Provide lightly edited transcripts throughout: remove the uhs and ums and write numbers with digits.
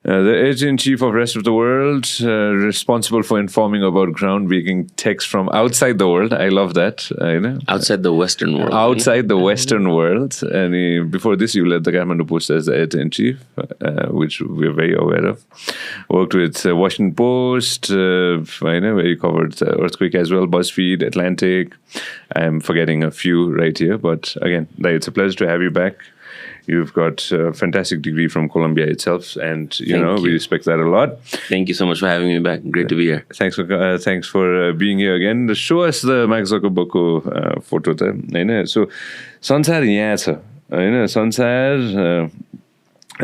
The editor-in-chief of Rest of the World, responsible for informing about groundbreaking texts from outside the world. I love that. Outside the Western world. Outside the Western world. And before this, you led the Kathmandu Post as the editor-in-chief, which we're very aware of. Worked with Washington Post, where you covered Earthquake as well, BuzzFeed, Atlantic. I'm forgetting a few right here. But again, it's a pleasure to have you back. You've got a fantastic degree from Columbia itself, and we respect that a lot. Thank you so much for having me back. Great to be here. Thanks for being here again. Show us the Mark Zuckerberg photo there. So, संसार यहाँ छ हैन संसार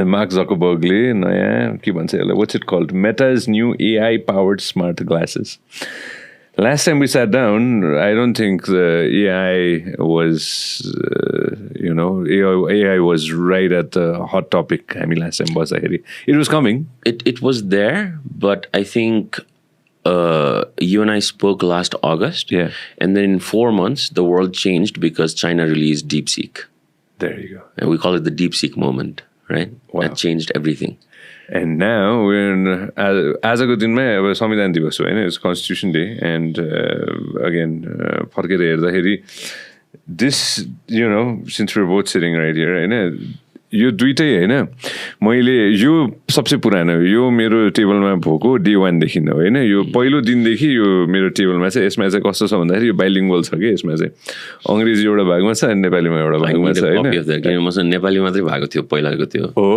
Mark Zuckerbergले नयाँ के भन्छ यसलाई what's it called Meta's new AI powered smart glasses. Last time we sat down, I don't think the AI was, AI was right at the hot topic. I mean, last time was it was coming. It was there, but I think you and I spoke last August. Yeah. And then in 4 months, the world changed because China released DeepSeek. There you go. And we call it the DeepSeek moment, right? Wow. That changed everything. And now we're in आजको दिनमै अब संविधान दिवस हो हैन it's constitution day and again फर्केर हेर्दाखेरि this since we are both sitting right here हैन यो दुईटै हैन मैले यो सबसे पुरानो यो मेरो टेबलमा भएको डे 1 देखि हो हैन यो पहिलो दिनदेखि यो मेरो टेबलमा चाहिँ यसमा चाहिँ कस्तो छ भन्दाखेरि यो बाइलिङ्गुअल छ के यसमा चाहिँ अङ्ग्रेजी एउटा भागमा छ अनि नेपालीमा एउटा भागमा छ हैन मसँग नेपाली मात्रै भएको थियो पहिलाको त्यो हो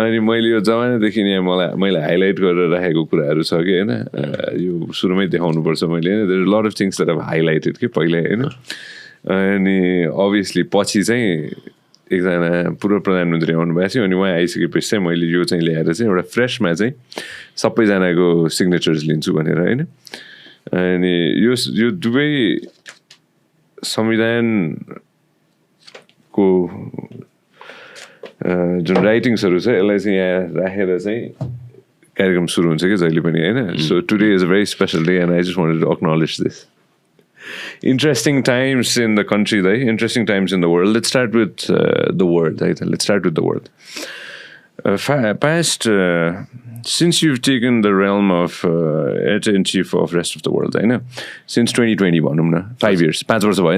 अनि मैले यो जमानादेखि नै मैले हाइलाइट गरेर राखेको कुराहरू छ कि हैन यो सुरुमै देखाउनु पर्छ मैले हैन there lot of things that I highlighted के पहिला हैन अनि अभियसली पछि चाहिँ एकजना पूर्व प्रधानमन्त्री आउनुभएको थियो अनि उहाँ आइसकेपछि चाहिँ मैले यो चाहिँ ल्याएर चाहिँ एउटा फ्रेसमा चाहिँ सबैजनाको सिग्नेचर्स लिन्छु भनेर होइन अनि यो दुवै संविधानको जुन राइटिङ्सहरू छ यसलाई चाहिँ यहाँ राखेर चाहिँ कार्यक्रम सुरु हुन्छ कि जहिले पनि होइन so today is a very special day and I just wanted to acknowledge this Interesting times in the country, right? Interesting times in the world. Let's start with the world, right? Let's start with the world. Since you've taken the realm of editor-in-chief of Rest of the World, I know, since 2020, 5 years, 5 years ago,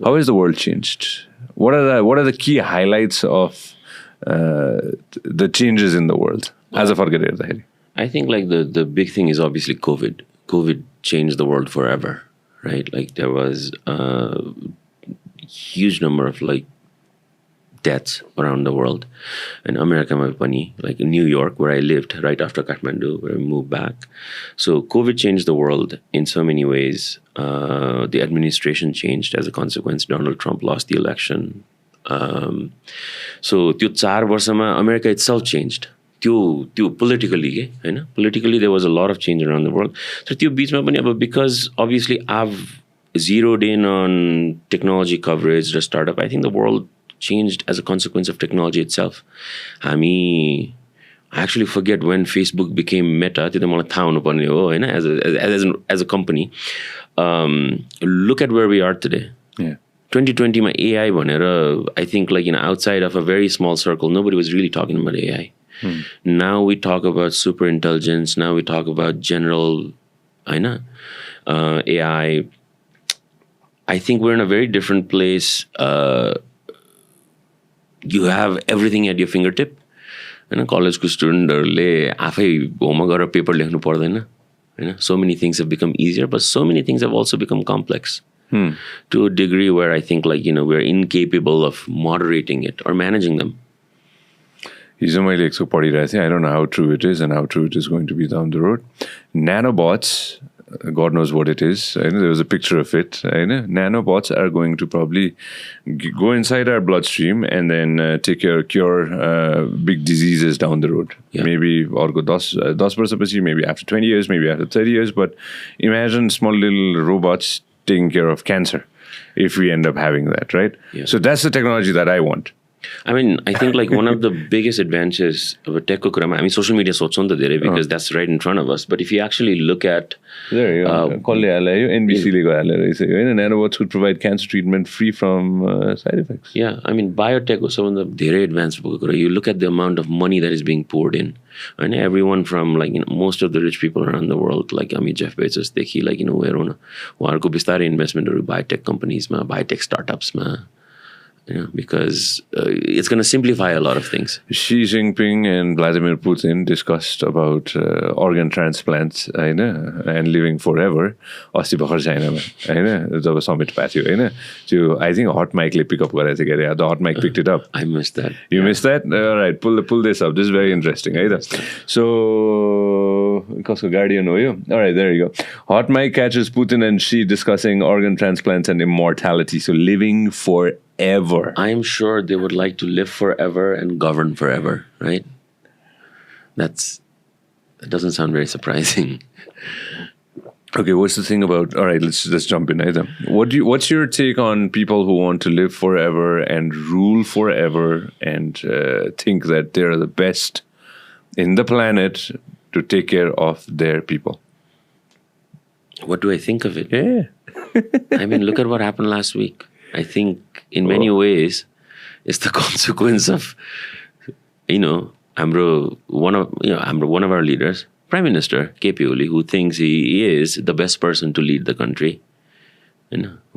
how has the world changed? What are the key highlights of the changes in the world as a forget? I think like the big thing is obviously COVID. COVID changed the world forever. Right, like there was a huge number of like deaths around the world, in America, like in New York, where I lived right after Kathmandu, where I moved back. So COVID changed the world in so many ways. The administration changed as a consequence. Donald Trump lost the election. So त्यो 4 वर्षमा America itself changed. त्यो politically, politically there was a lot of change around the world. So त्यो बीचमा पनि अब because obviously I've zeroed in on technology coverage, the startup. I think the world changed as a consequence of technology itself. I actually forget when Facebook became Meta. त्यो त मलाई थाहा हुनुपर्ने हो हैन as a company. Look at where we are today. Yeah. 2020 मा AI भनेर I think like outside of a very small circle nobody was really talking about AI. Now we talk about super intelligence. Now we talk about general, AI. I think we're in a very different place. You have everything at your fingertip. College student आफै homework गरेर paper लेख्नु पर्दैन. So many things have become easier, but so many things have also become complex to a degree where I think like we're incapable of moderating it or managing them. I don't know how true it is and how true it is going to be down the road. Nanobots, God knows what it is. There was a picture of it. Nanobots are going to probably go inside our bloodstream and then cure big diseases down the road. Yeah. Maybe or 10 years, maybe after 20 years, maybe after 30 years. But imagine small little robots taking care of cancer if we end up having that, right? Yeah. So that's the technology that I want. I mean, I think like one of the biggest advantages of a tech kurama, I mean, social media because that's right in front of us. But if you actually look at there you go. NBC nanobots could provide cancer treatment free from side effects. Yeah, I mean, biotech was some of the very advanced. You look at the amount of money that is being poured in, and everyone from like most of the rich people around the world, like Jeff Bezos, देखि like उहाँहरूको बिस्तारै इन्भेस्टमेन्टहरू biotech companies ma, biotech startups ma. Because it's going to simplify a lot of things. Xi Jinping and Vladimir Putin discussed about organ transplants and living forever. अस्ति भर्खर चाइनामा जब summit भएको थियो त्यो I think hot mic ले pick up गरेको थियो के the hot mic picked it up. I missed that. You missed that? All right, pull this up. This is very interesting. So कसको Guardian हो यो? All right, there you go. Hot mic catches Putin and Xi discussing organ transplants and immortality. So living forever. I'm sure they would like to live forever and govern forever, right? That doesn't sound very surprising. Okay, what's the thing about? All right, let's jump in. What's your take on people who want to live forever and rule forever and think that they're the best in the planet to take care of their people? What do I think of it? Yeah. I mean, look at what happened last week. I think in many ways it's the consequence of one of our leaders, Prime Minister KP Oli, who thinks he is the best person to lead the country,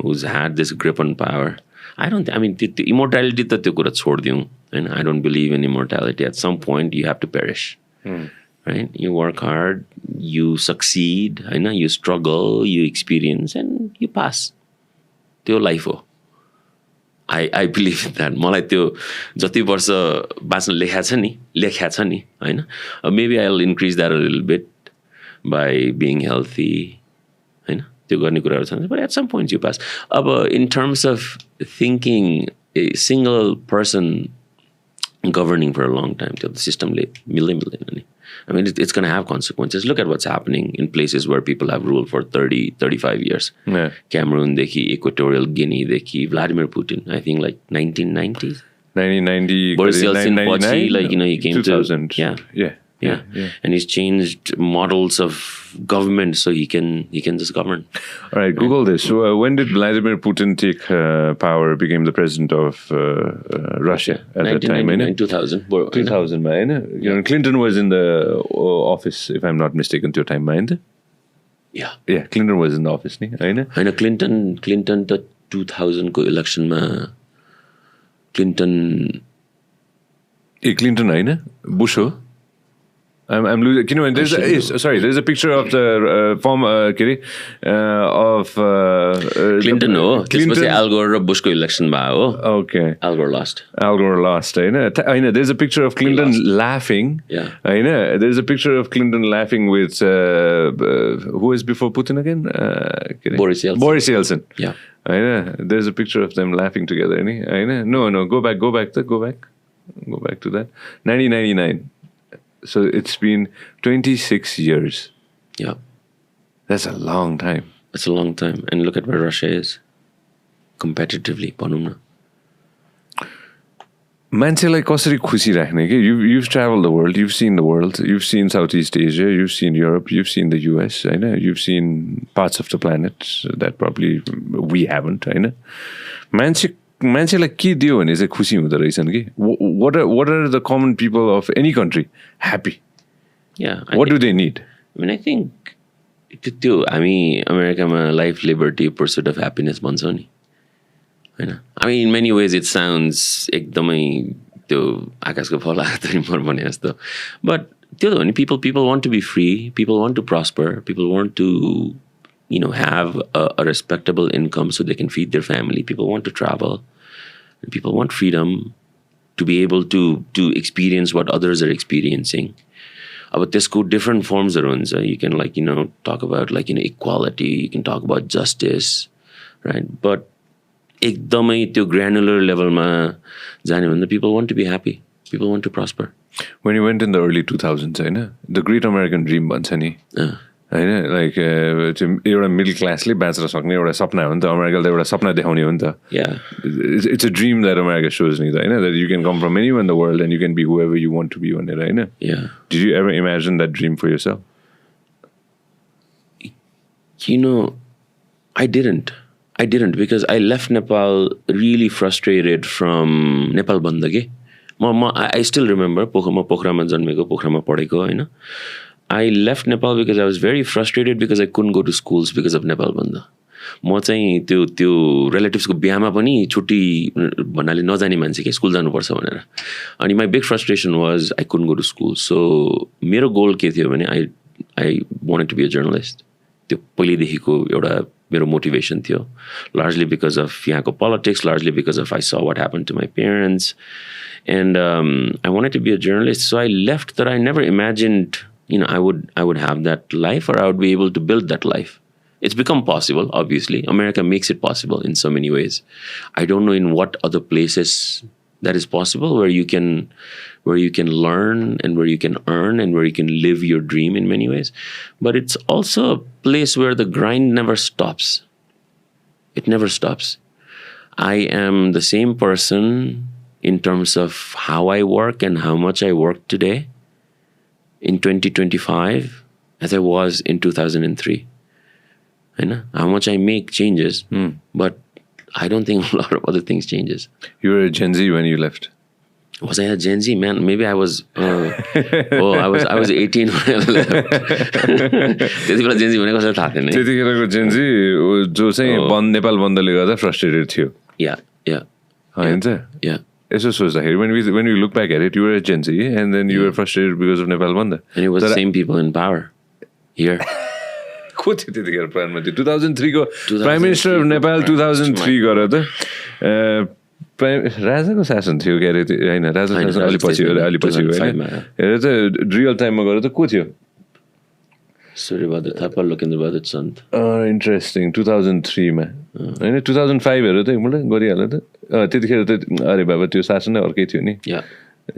who's had this grip on power. The immortality ta tyo kura chhod diu, and I don't believe in immortality. At some point you have to perish. Right? You work hard, you succeed, you struggle, you experience, and you pass. त्यो life हो. I believe in that. मलाई त्यो जति वर्ष बाँच्न लेख्या छ नि हैन. Maybe I'll increase that a little bit by being healthy. हैन. त्यो गर्ने कुराहरु छन्. But at some point you pass. अब in terms of thinking a single person governing for a long time, the system ले मिल्दैन नि. I mean, it's going to have consequences. Look at what's happening in places where people have ruled for 30, 35 years. Yeah. Cameroon, Equatorial Guinea, Vladimir Putin, I think like 1990s. 1990. Boris Yeltsin, he came 2000. to... Yeah. And he's changed models of government so he can just govern. All right, Google this. So, when did Vladimir Putin take power, became the president of Russia at that time? In 2000. 2000, man. Clinton was in the office, if I'm not mistaken, to your time, mind? Yeah. Yeah, Clinton was in the office, होइन Clinton the 2000 को election मा Clinton होइन Bush हो. I'm losing. There's a picture of the form of Clinton हो. त्यसपछि Al Gore र Bushको election भयो हो. Okay. Al Gore lost. होइन. There's a picture of Clinton laughing. Yeah. होइन. There's a picture of Clinton laughing with who is before Putin again? Boris Yeltsin. Yeah. होइन. There's a picture of them laughing together. होइन. No. Go back to that. 1999. So it's been 26 years. Yeah. That's a long time. It's a long time. And look at where Russia is. Competitively, भनौँ न. मान्छेलाई कसरी खुसी राख्ने के? You've traveled the world, you've seen the world, you've seen Southeast Asia, you've seen Europe, you've seen the US, you've seen parts of the planet that probably we haven't, होइन? मान्छेलाई के दियो भने चाहिँ खुसी हुँदो रहेछन् कि? What are the common people of any country happy? Yeah. What do they need? I mean, I think त्यो हामी अमेरिकामा life, liberty, pursuit of happiness भन्छ नि. हैन? I mean, in many ways it sounds एकदमै त्यो आकाशको फल आतरी मर भने जस्तो. But त्यो त हो नि, people want to be free, people want to prosper, people want to have a respectable income so they can feed their family. People want to travel. People want freedom to be able to experience what others are experiencing. But there's different forms around. So you can talk about equality. You can talk about justice, right? But एकदमै त्यो granular level मा जाने भन्दा people want to be happy. People want to prosper. When you went in the early 2000s, the Great American Dream भन्छ नि. होइन like त्यो एउटा मिडल क्लासले बाँच्न सक्ने एउटा सपना हो नि त अमेरिकाले त एउटा सपना देखाउने हो नि त it's a dream that America shows नि त होइन that you can come from any one the world and you can be whoever you want to be भनेर होइन did you ever imagine that dream for yourself You know, I didn't because I left Nepal really frustrated from Nepal banda ke. I still remember Pokhrama janmeko, Pokhrama padeko, हैन. I left Nepal because I was very frustrated because I couldn't go to schools because of Nepal banda. म चाहिँ त्यो रिलेटिभ्सको बिहामा पनि छुट्टी भन्नाले नजाने मान्छे के स्कुल जानुपर्छ भनेर अनि my big frustration was I couldn't go to school so मेरो गोल के थियो भने I wanted to be a journalist त्यो पहिलेदेखिको एउटा मेरो मोटिभेसन थियो लार्जली बिकज अफ यहाँको politics largely because of I saw what happen to my parents and I wanted to be a journalist so I left that I never imagined I would have that life or I would be able to build that life. It's become possible, obviously. America makes it possible in so many ways. I don't know in what other places that is possible where you can learn and where you can earn and where you can live your dream in many ways. But it's also a place where the grind never stops. It never stops. I am the same person in terms of how I work and how much I work today in 2025 as I was in 2003. I know how much I make changes, but I don't think a lot of other things changes. You were a Gen Z when you left. Was I a Gen Z? Man, maybe I was. I was 18 when I left. त्यति बेला Gen Z भनेको कसैलाई थाहा थिएन. त्यतिखेरको Gen Z जो चाहिँ नेपाल बन्दले गर्दा फ्रस्ट्रेटेड थियो. Yeah. होइन त? Yeah. यसो सोच्दाखेरि when we look back at it, you were a Gen Z and then you were frustrated because of Nepal Banda. And it was the same people in power here. को थियो त्यतिखेर प्रधानमन्त्री 2003 को prime minister of Nepal 2003 गरेर त राजाको शासन थियो के अरे होइन राजाको शासन अलि पछि होइन हेर त रियल टाइममा गरेर त को थियो सूर्यबहादुर थापा लोकेन्द्रबहादुर सन्त इन्ट्रेस्टिङ 2003 मा होइन 2005 हेर त मलाई गरिहाल्यो त त्यतिखेर त अरे बाबा त्यो शासन नै अर्कै थियो नि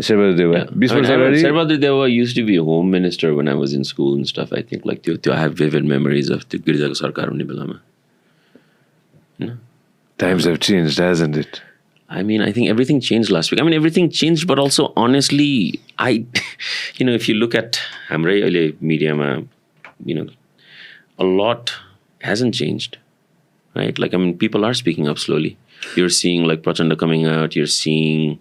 Sherbhadur Deva. 20 वर्ष अगाडि Sherbhadur Deva used to be a home minister when I was in school and stuff. I think like त्यो I have vivid memories of त्यो गिरिजाको सरकार हुने बेलामा. Times have changed, hasn't it? I mean, I think everything changed last week. I mean, everything changed, but also honestly, if you look at हाम्रै अहिले मिडियामा, a lot hasn't changed, right? Like, I mean, people are speaking up slowly. You're seeing like Prachanda coming out. You're seeing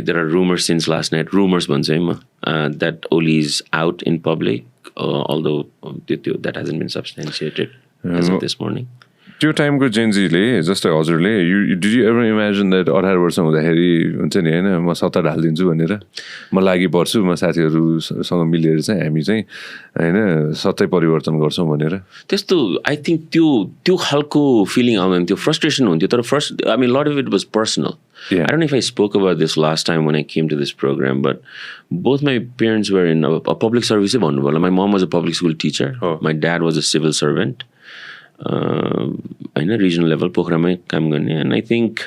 there are rumors since last night. Rumors that Oli is out in public, although that hasn't been substantiated as of this morning. त्यो टाइमको जेन्जीले जस्तै हजुरले did you ever imagine that 18 वर्ष हुँदाखेरि हुन्छ नि होइन म सत्ता ढालिदिन्छु भनेर म लागि पर्छु म साथीहरूसँग मिलेर चाहिँ हामी चाहिँ होइन सत्तै परिवर्तन गर्छौँ भनेर त्यस्तो आई थिङ्क त्यो खालको फिलिङ आउँदैन थियो फ्रस्ट्रेसन हुन्थ्यो तर first I mean lot of it was personal I don't know if I spoke about this last time when I came to this program, but both my parents were in a public service. My mom was a public school teacher. My dad was a civil servant. In a regional level, Pokhrama काम गर्ने. And I think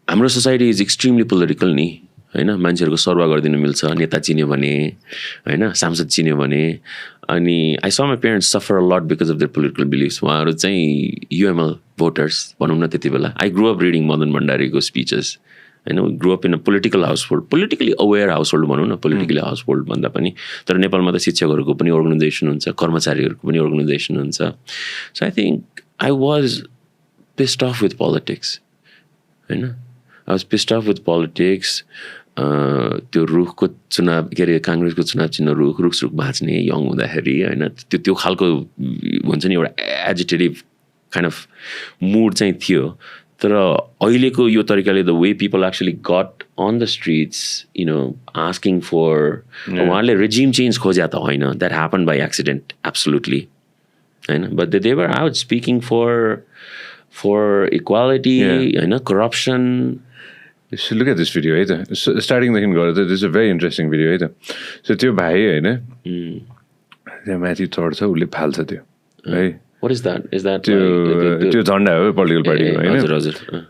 हाम्रो society is extremely political नि हैन मान्छेहरुको सर्वा गर्दिन मिल्छ नेता चिन्यो भने हैन सांसद चिन्यो भने अनि I saw my parents suffer a lot because of their political beliefs. उहाँहरु चाहिँ UML voters भनौं न त्यति बेला. I grew up reading Madan Bhandariको speeches. We grew up in a political household, politically aware household भनौं न politically household भन्दा पनि तर नेपालमा त शिक्षकहरुको पनि organization हुन्छ कर्मचारीहरुको पनि organization हुन्छ. So I think I was pissed off with politics. हैन I was pissed off with politics. त्यो रुखको चुनाव के अरे कांग्रेसको चुनाव चिन्ह रुख भाँच्ने यङ हुँदाखेरि हैन त्यो खालको हुन्छ नि एउटा एजिटेटिभ काइन्ड अफ मुड चाहिँ थियो तर अहिलेको यो तरिकाले the way people actually got on the streets asking for उहाँले रेजिम चेन्ज खोज्या त होइन that happen by accident absolutely हैन but they were out speaking for equality हैन corruption. You should look at this video, right? Starting the this is a very interesting video, right? So त्यो भाइ हैन त्यहाँ माथि चढ्छ उले फाल्छ त्यो है. What is that? Is that त्यो झण्डा हो पोलिटिकल पार्टीको हैन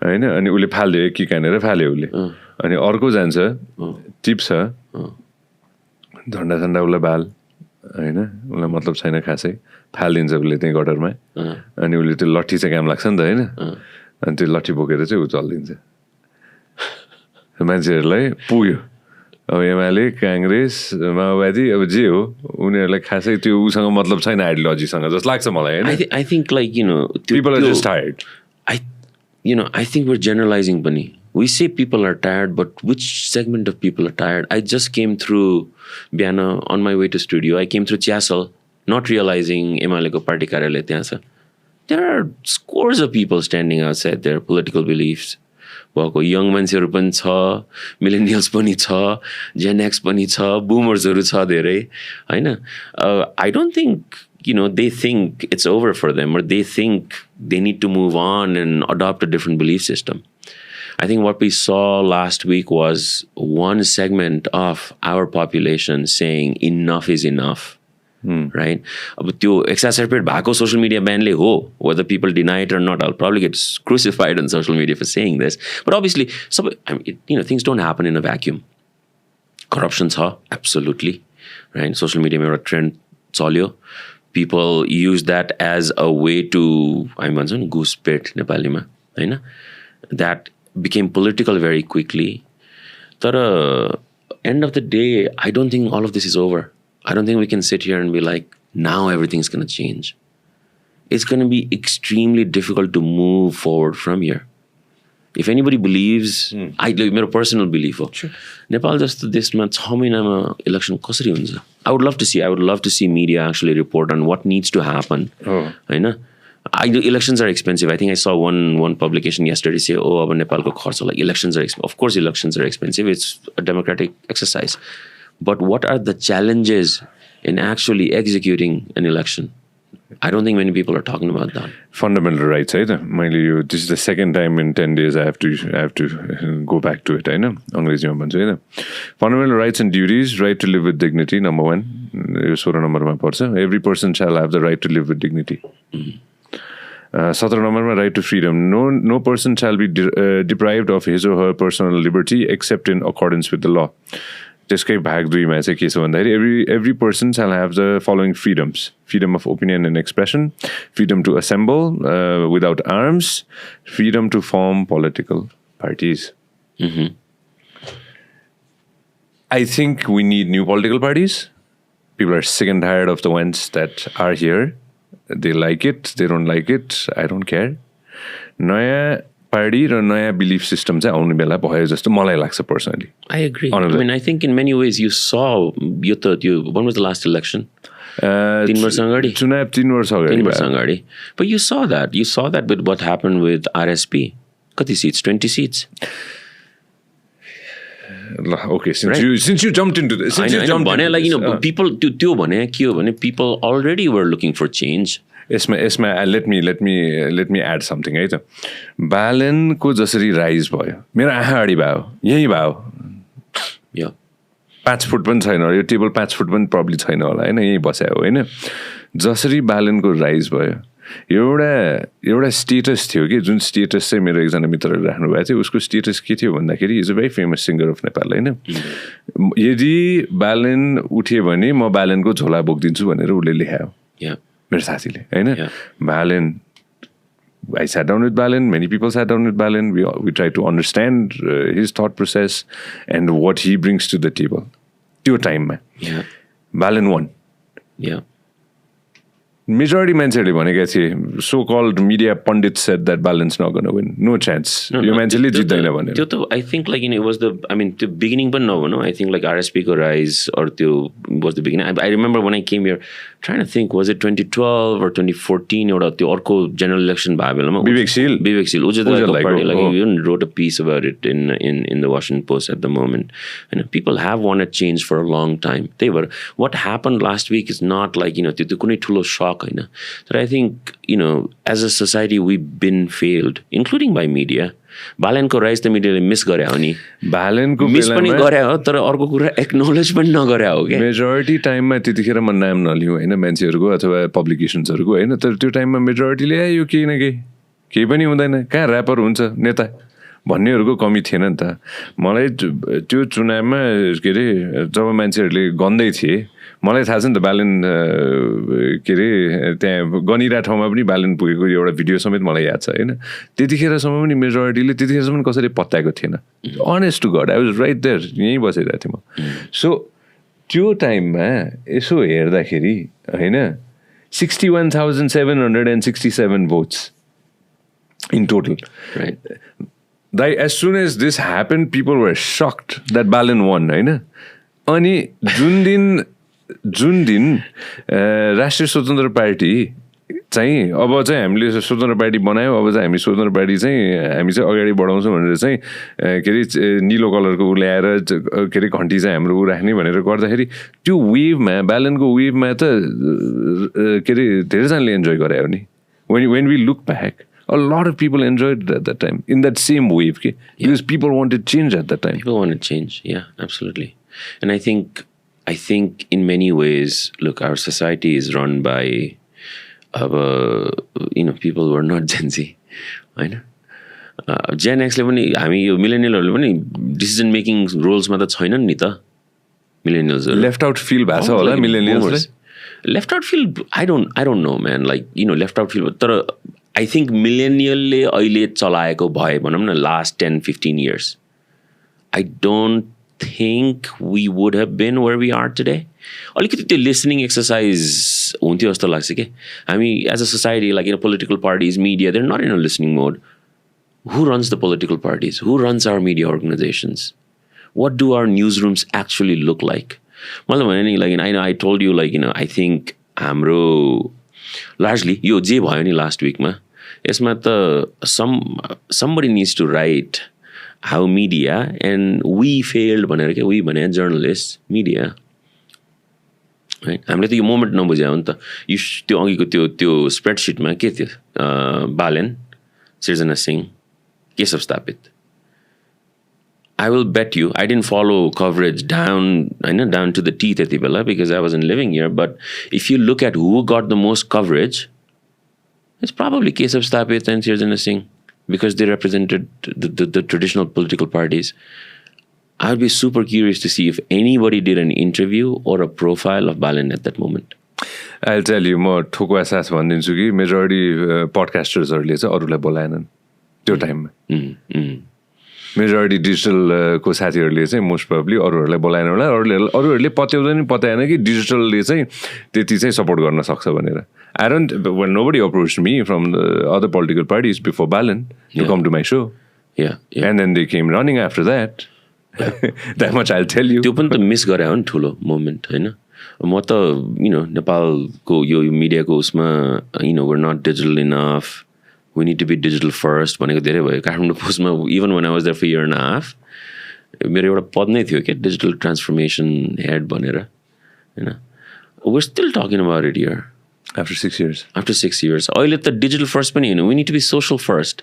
हैन अनि उले फाल्दियो कि कानेर फाल्यो उले अनि अर्को जान्छ टिप्छ झण्डा उले बाल होइन उसलाई मतलब छैन खासै फालिदिन्छ उसले त्यहीँ गटरमा अनि उसले त्यो लट्ठी चाहिँ काम लाग्छ नि त होइन अनि त्यो लट्ठी बोकेर चाहिँ ऊ चलिदिन्छ मान्छेहरूलाई पुग्यो अब एमाले काङ्ग्रेस माओवादी अब जे हो उनीहरूलाई खासै त्यो उसँग मतलब छैन आइडियोलोजीसँग जस्तो लाग्छ मलाई होइन I think like people are just tired I think we're generalizing पनि we say people are tired but which segment of people are tired I just came through बिहान on my way to studio I came through Chiasal not realizing एमालेको party कार्यालय त्यहाँ छ there are scores of people standing outside their political beliefs भएको young मान्छेहरू पनि छ millennials पनि छ जेन एक्स पनि छ बुमर्सहरू छ धेरै होइन I don't think they think it's over for them or they think they need to move on and adopt a different belief system. I think what we saw last week was one segment of our population saying enough is enough. Right? अब त्यो exacerbate भएको social media banले हो whether people deny it or not I'll probably get crucified on social media for saying this but obviously things don't happen in a vacuum. Corruption छ absolutely right social media मा एउटा trend चल्यो people use that as a way to I mentioned goose pet नेपालीमा हैन that became political very quickly तर end of the day I don't think all of this is over. I don't think we can sit here and be like now everything's going to change. It's going to be extremely difficult to move forward from here. If anybody believes my personal belief sure. Nepal just this month how many election कसरी हुन्छ I would love to see media actually report on what needs to happen हैन elections are expensive. I think I saw one publication yesterday say अब नेपालको खर्च like elections are expensive. Of course elections are expensive. It's a democratic exercise. But what are the challenges in actually executing an election? I don't think many people are talking about that. Fundamental rights, right? This is the second time in 10 days I have to go back to it, right? Fundamental rights and duties, right to live with dignity, number one. Every person shall have the right to live with dignity. 17 number right to freedom. No person shall be deprived of his or her personal liberty except in accordance with the law. त्यसकै भाग 2 मा चाहिँ के छ भन्दाखेरि every person shall have the following freedoms: freedom of opinion and expression, freedom to assemble without arms, freedom to form political parties. I think we need new political parties. People are sick and tired of the ones that are here. They like it, they don't like it, I don't care. नयाँ party र नयाँ belief system चाहिँ आउने बेला भयो जस्तो मलाई लाग्छ personally. I agree. I mean, I think in many ways you saw when was the last election? 3 वर्ष अगाडि चुनाव 3 वर्ष अगाडि. But you saw that with what happened with RSP. कति seats? 20 seats. Okay, since you jumped into this, people त्यो भने के हो भने people already were looking for change. यसमा let me add something है त बालनको जसरी राइज भयो मेरो आँखा अगाडि भयो यही भयो 5 फुट पनि छैन यो टेबल 5 फुट पनि प्रब्ली छैन होला होइन यही बस्या हो होइन जसरी बालनको राइज भयो एउटा स्टेटस थियो कि जुन स्टेटस चाहिँ मेरो एकजना मित्रले राख्नु भएको थियो उसको स्टेटस के थियो भन्दाखेरि is a very famous singer of Nepal होइन यदि बालन उठ्यो भने म बालनको झोला बोकिदिन्छु भनेर उसले लेखायो मेरो साथीले होइन बालन I sat down with Balan, many people sat down with Balan. We tried to understand his thought process and what he brings to the table. त्यो टाइममा Balan won. Majority मान्छेहरूले भनेका थिए so called media pundits said that Balan's not going to win. No chance. यो मान्छेले जित्दैन भनेर. त्यो त I think like it was the beginning पनि no. I think like RSP को rise or त्यो was the beginning. I remember when I came here trying to think was it 2012 or 2014 एउटा त्यो अर्को general election भयो बेलामा विवेकशील उज्जवलको party like you even wrote a piece about it in the Washington Post at the moment. And people have wanted change for a long time. What happened last week is not like त्यो कुनै ठुलो shock. But I think, as a society, we've been failed, including by media. Balanko rise the media miss गरे हो नि Balanko miss पनि गरे हो तर अर्को कुरा acknowledge पनि नगरे हो के मेजोरिटी टाइममा त्यतिखेर म नाम नलिउ हैन मान्छेहरुको अथवा पब्लिकेशन्सहरुको हैन तर त्यो टाइममा मेजोरिटीले यो केही न केही पनि हुँदैन कहाँ र्यापर हुन्छ नेता भन्नेहरुको कमी थिएन नि त मलाई त्यो चुनावमा के रे जब मान्छेहरुले गन्दै थिए मलाई थाहा छ नि त ब्यालेन के अरे त्यहाँ गनिरहेको ठाउँमा पनि ब्यालेन पुगेको एउटा भिडियो समेत मलाई याद छ होइन त्यतिखेरसम्म पनि मेजोरिटीले त्यतिखेरसम्म कसैले पत्याएको थिएन honest to god I was right there यहीँ बसिरहेको थिएँ म सो त्यो टाइममा यसो हेर्दाखेरि होइन 61,767 votes in total. Right. As soon as this happened, people were shocked that Balin won, होइन अनि जुन दिन राष्ट्रिय स्वतन्त्र पार्टी चाहिँ अब चाहिँ हामीले स्वतन्त्र पार्टी बनायौँ अब चाहिँ हामी स्वतन्त्र पार्टी चाहिँ हामी चाहिँ अगाडि बढाउँछौँ भनेर चाहिँ के अरे निलो कलरको ऊ ल्याएर के अरे घन्टी चाहिँ हाम्रो ऊ राख्ने भनेर गर्दाखेरि त्यो वेभमा ब्यालेनको वेभमा त के अरे धेरैजनाले इन्जोय गरायो नि when we look back a lot of people enjoyed it at that time in that same wave because people wanted change at that time. People wanted change, yeah, absolutely. And I think in many ways, look, our society is run by people who are not Gen Z, होइन Gen Xले पनि हामी यो मिलेनियलहरूले पनि decision making रोल्समा त छैनन् नि त मिलेनियल्सहरू left out feel भएको छ होला मिलेनियल्सले left out feel I don't know man like left out feel तर आई थिङ्क मिलेनियलले अहिले चलाएको भए भनौँ न last 10-15 years I don't think we would have been where we are today. अलिकति त्यो listening exercise हुन्थ्यो जस्तो लाग्छ कि हामी as a society like political parties, media, they're not in a listening mode. Who runs the political parties? Who runs our media organizations? What do our newsrooms actually look like? मलाई भने नि like I told you like I think हाम्रो largely यो जे भयो नि last week मा यसमा त somebody needs to write how media and we failed भनेर के we भने journalists media हामीले त यो मोमेन्ट नबुझ्यो नि त त्यो अघिको त्यो स्प्रेडसिटमा के थियो बालेन सिर्जना सिंह केशव स्थापित I will bet you I didn't follow coverage down to the teeth त्यति बेला because I wasn't living here but if you look at who got the most coverage it's probably Keshav Sthapit and Sirzana Singh because they represented the traditional political parties. I'd be super curious to see if anybody did an interview or a profile of Balin at that moment. I'll tell you म ठोको एहसास भनिदिन्छु कि majority पडकास्टर्सहरूले चाहिँ अरूलाई बोलाएनन् त्यो टाइममा majority डिजिटलको साथीहरूले चाहिँ मोस्ट प्रोबब्ली अरूहरूलाई बोलाएन होला अरूहरूले पत्याउँदैन नि पत्याएन कि डिजिटलले चाहिँ त्यति चाहिँ सपोर्ट गर्न सक्छ भनेर I don't. Well, nobody approached me from the other political parties before Balin to come to my show. Yeah. And then they came running after that. That much I'll tell you. त्यो पनि त miss गरे हो नि ठुलो moment होइन म त नेपालको यो मिडियाको उसमा we're not digital enough. We need to be digital first भनेको धेरै भयो काठमाडौँ पोस्टमा even when I was there for a year and a half मेरो एउटा पद नै थियो क्या डिजिटल ट्रान्सफर्मेसन हेड भनेर होइन we're still talking about it here. After 6 years. After 6 years. अहिले त digital first पनि we need to be social first.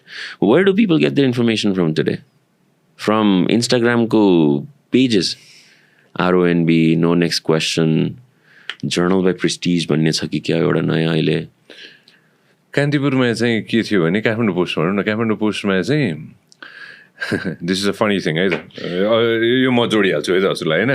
Where do people get their information from today? From Instagramको pages. RONB, No Next Question, Journal by Prestige भन्ने छ कि क्या एउटा नयाँ अहिले कान्तिपुरमा चाहिँ के थियो भने काठमाडौँ पोस्ट भनौँ न काठमाडौँ पोस्टमा चाहिँ this is a funny thing है त यो म जोडिहाल्छु है त हजुरलाई होइन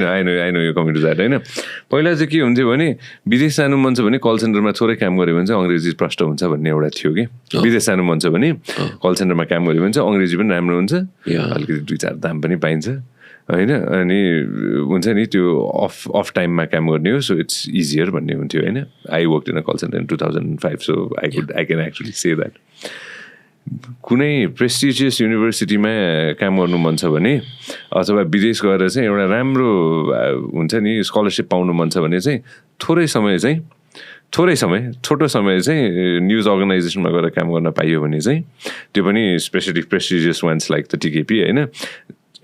आइनो यो कमेन्ट द्याट होइन पहिला चाहिँ के हुन्थ्यो भने विदेश जानु मन छ भने कल सेन्टरमा थोरै काम गऱ्यो भने चाहिँ अङ्ग्रेजी प्रष्ट हुन्छ भन्ने एउटा थियो कि विदेश जानु मन छ भने कल सेन्टरमा काम गऱ्यो भने चाहिँ अङ्ग्रेजी पनि राम्रो हुन्छ अलिकति 2-4 दाम पनि पाइन्छ होइन अनि हुन्छ नि त्यो अफ टाइममा काम गर्ने हो सो इट्स इजियर भन्ने हुन्थ्यो होइन I work in a call centre in 2005 so I can actually say that कुनै प्रेस्टिजियस युनिभर्सिटीमा काम गर्नु मन छ भने अथवा विदेश गएर चाहिँ एउटा राम्रो हुन्छ नि स्कलरसिप पाउनु मन छ भने चाहिँ छोटो समय चाहिँ न्युज अर्गनाइजेसनमा गएर काम गर्न पाइयो भने चाहिँ त्यो पनि specially prestigious ones like the TKP होइन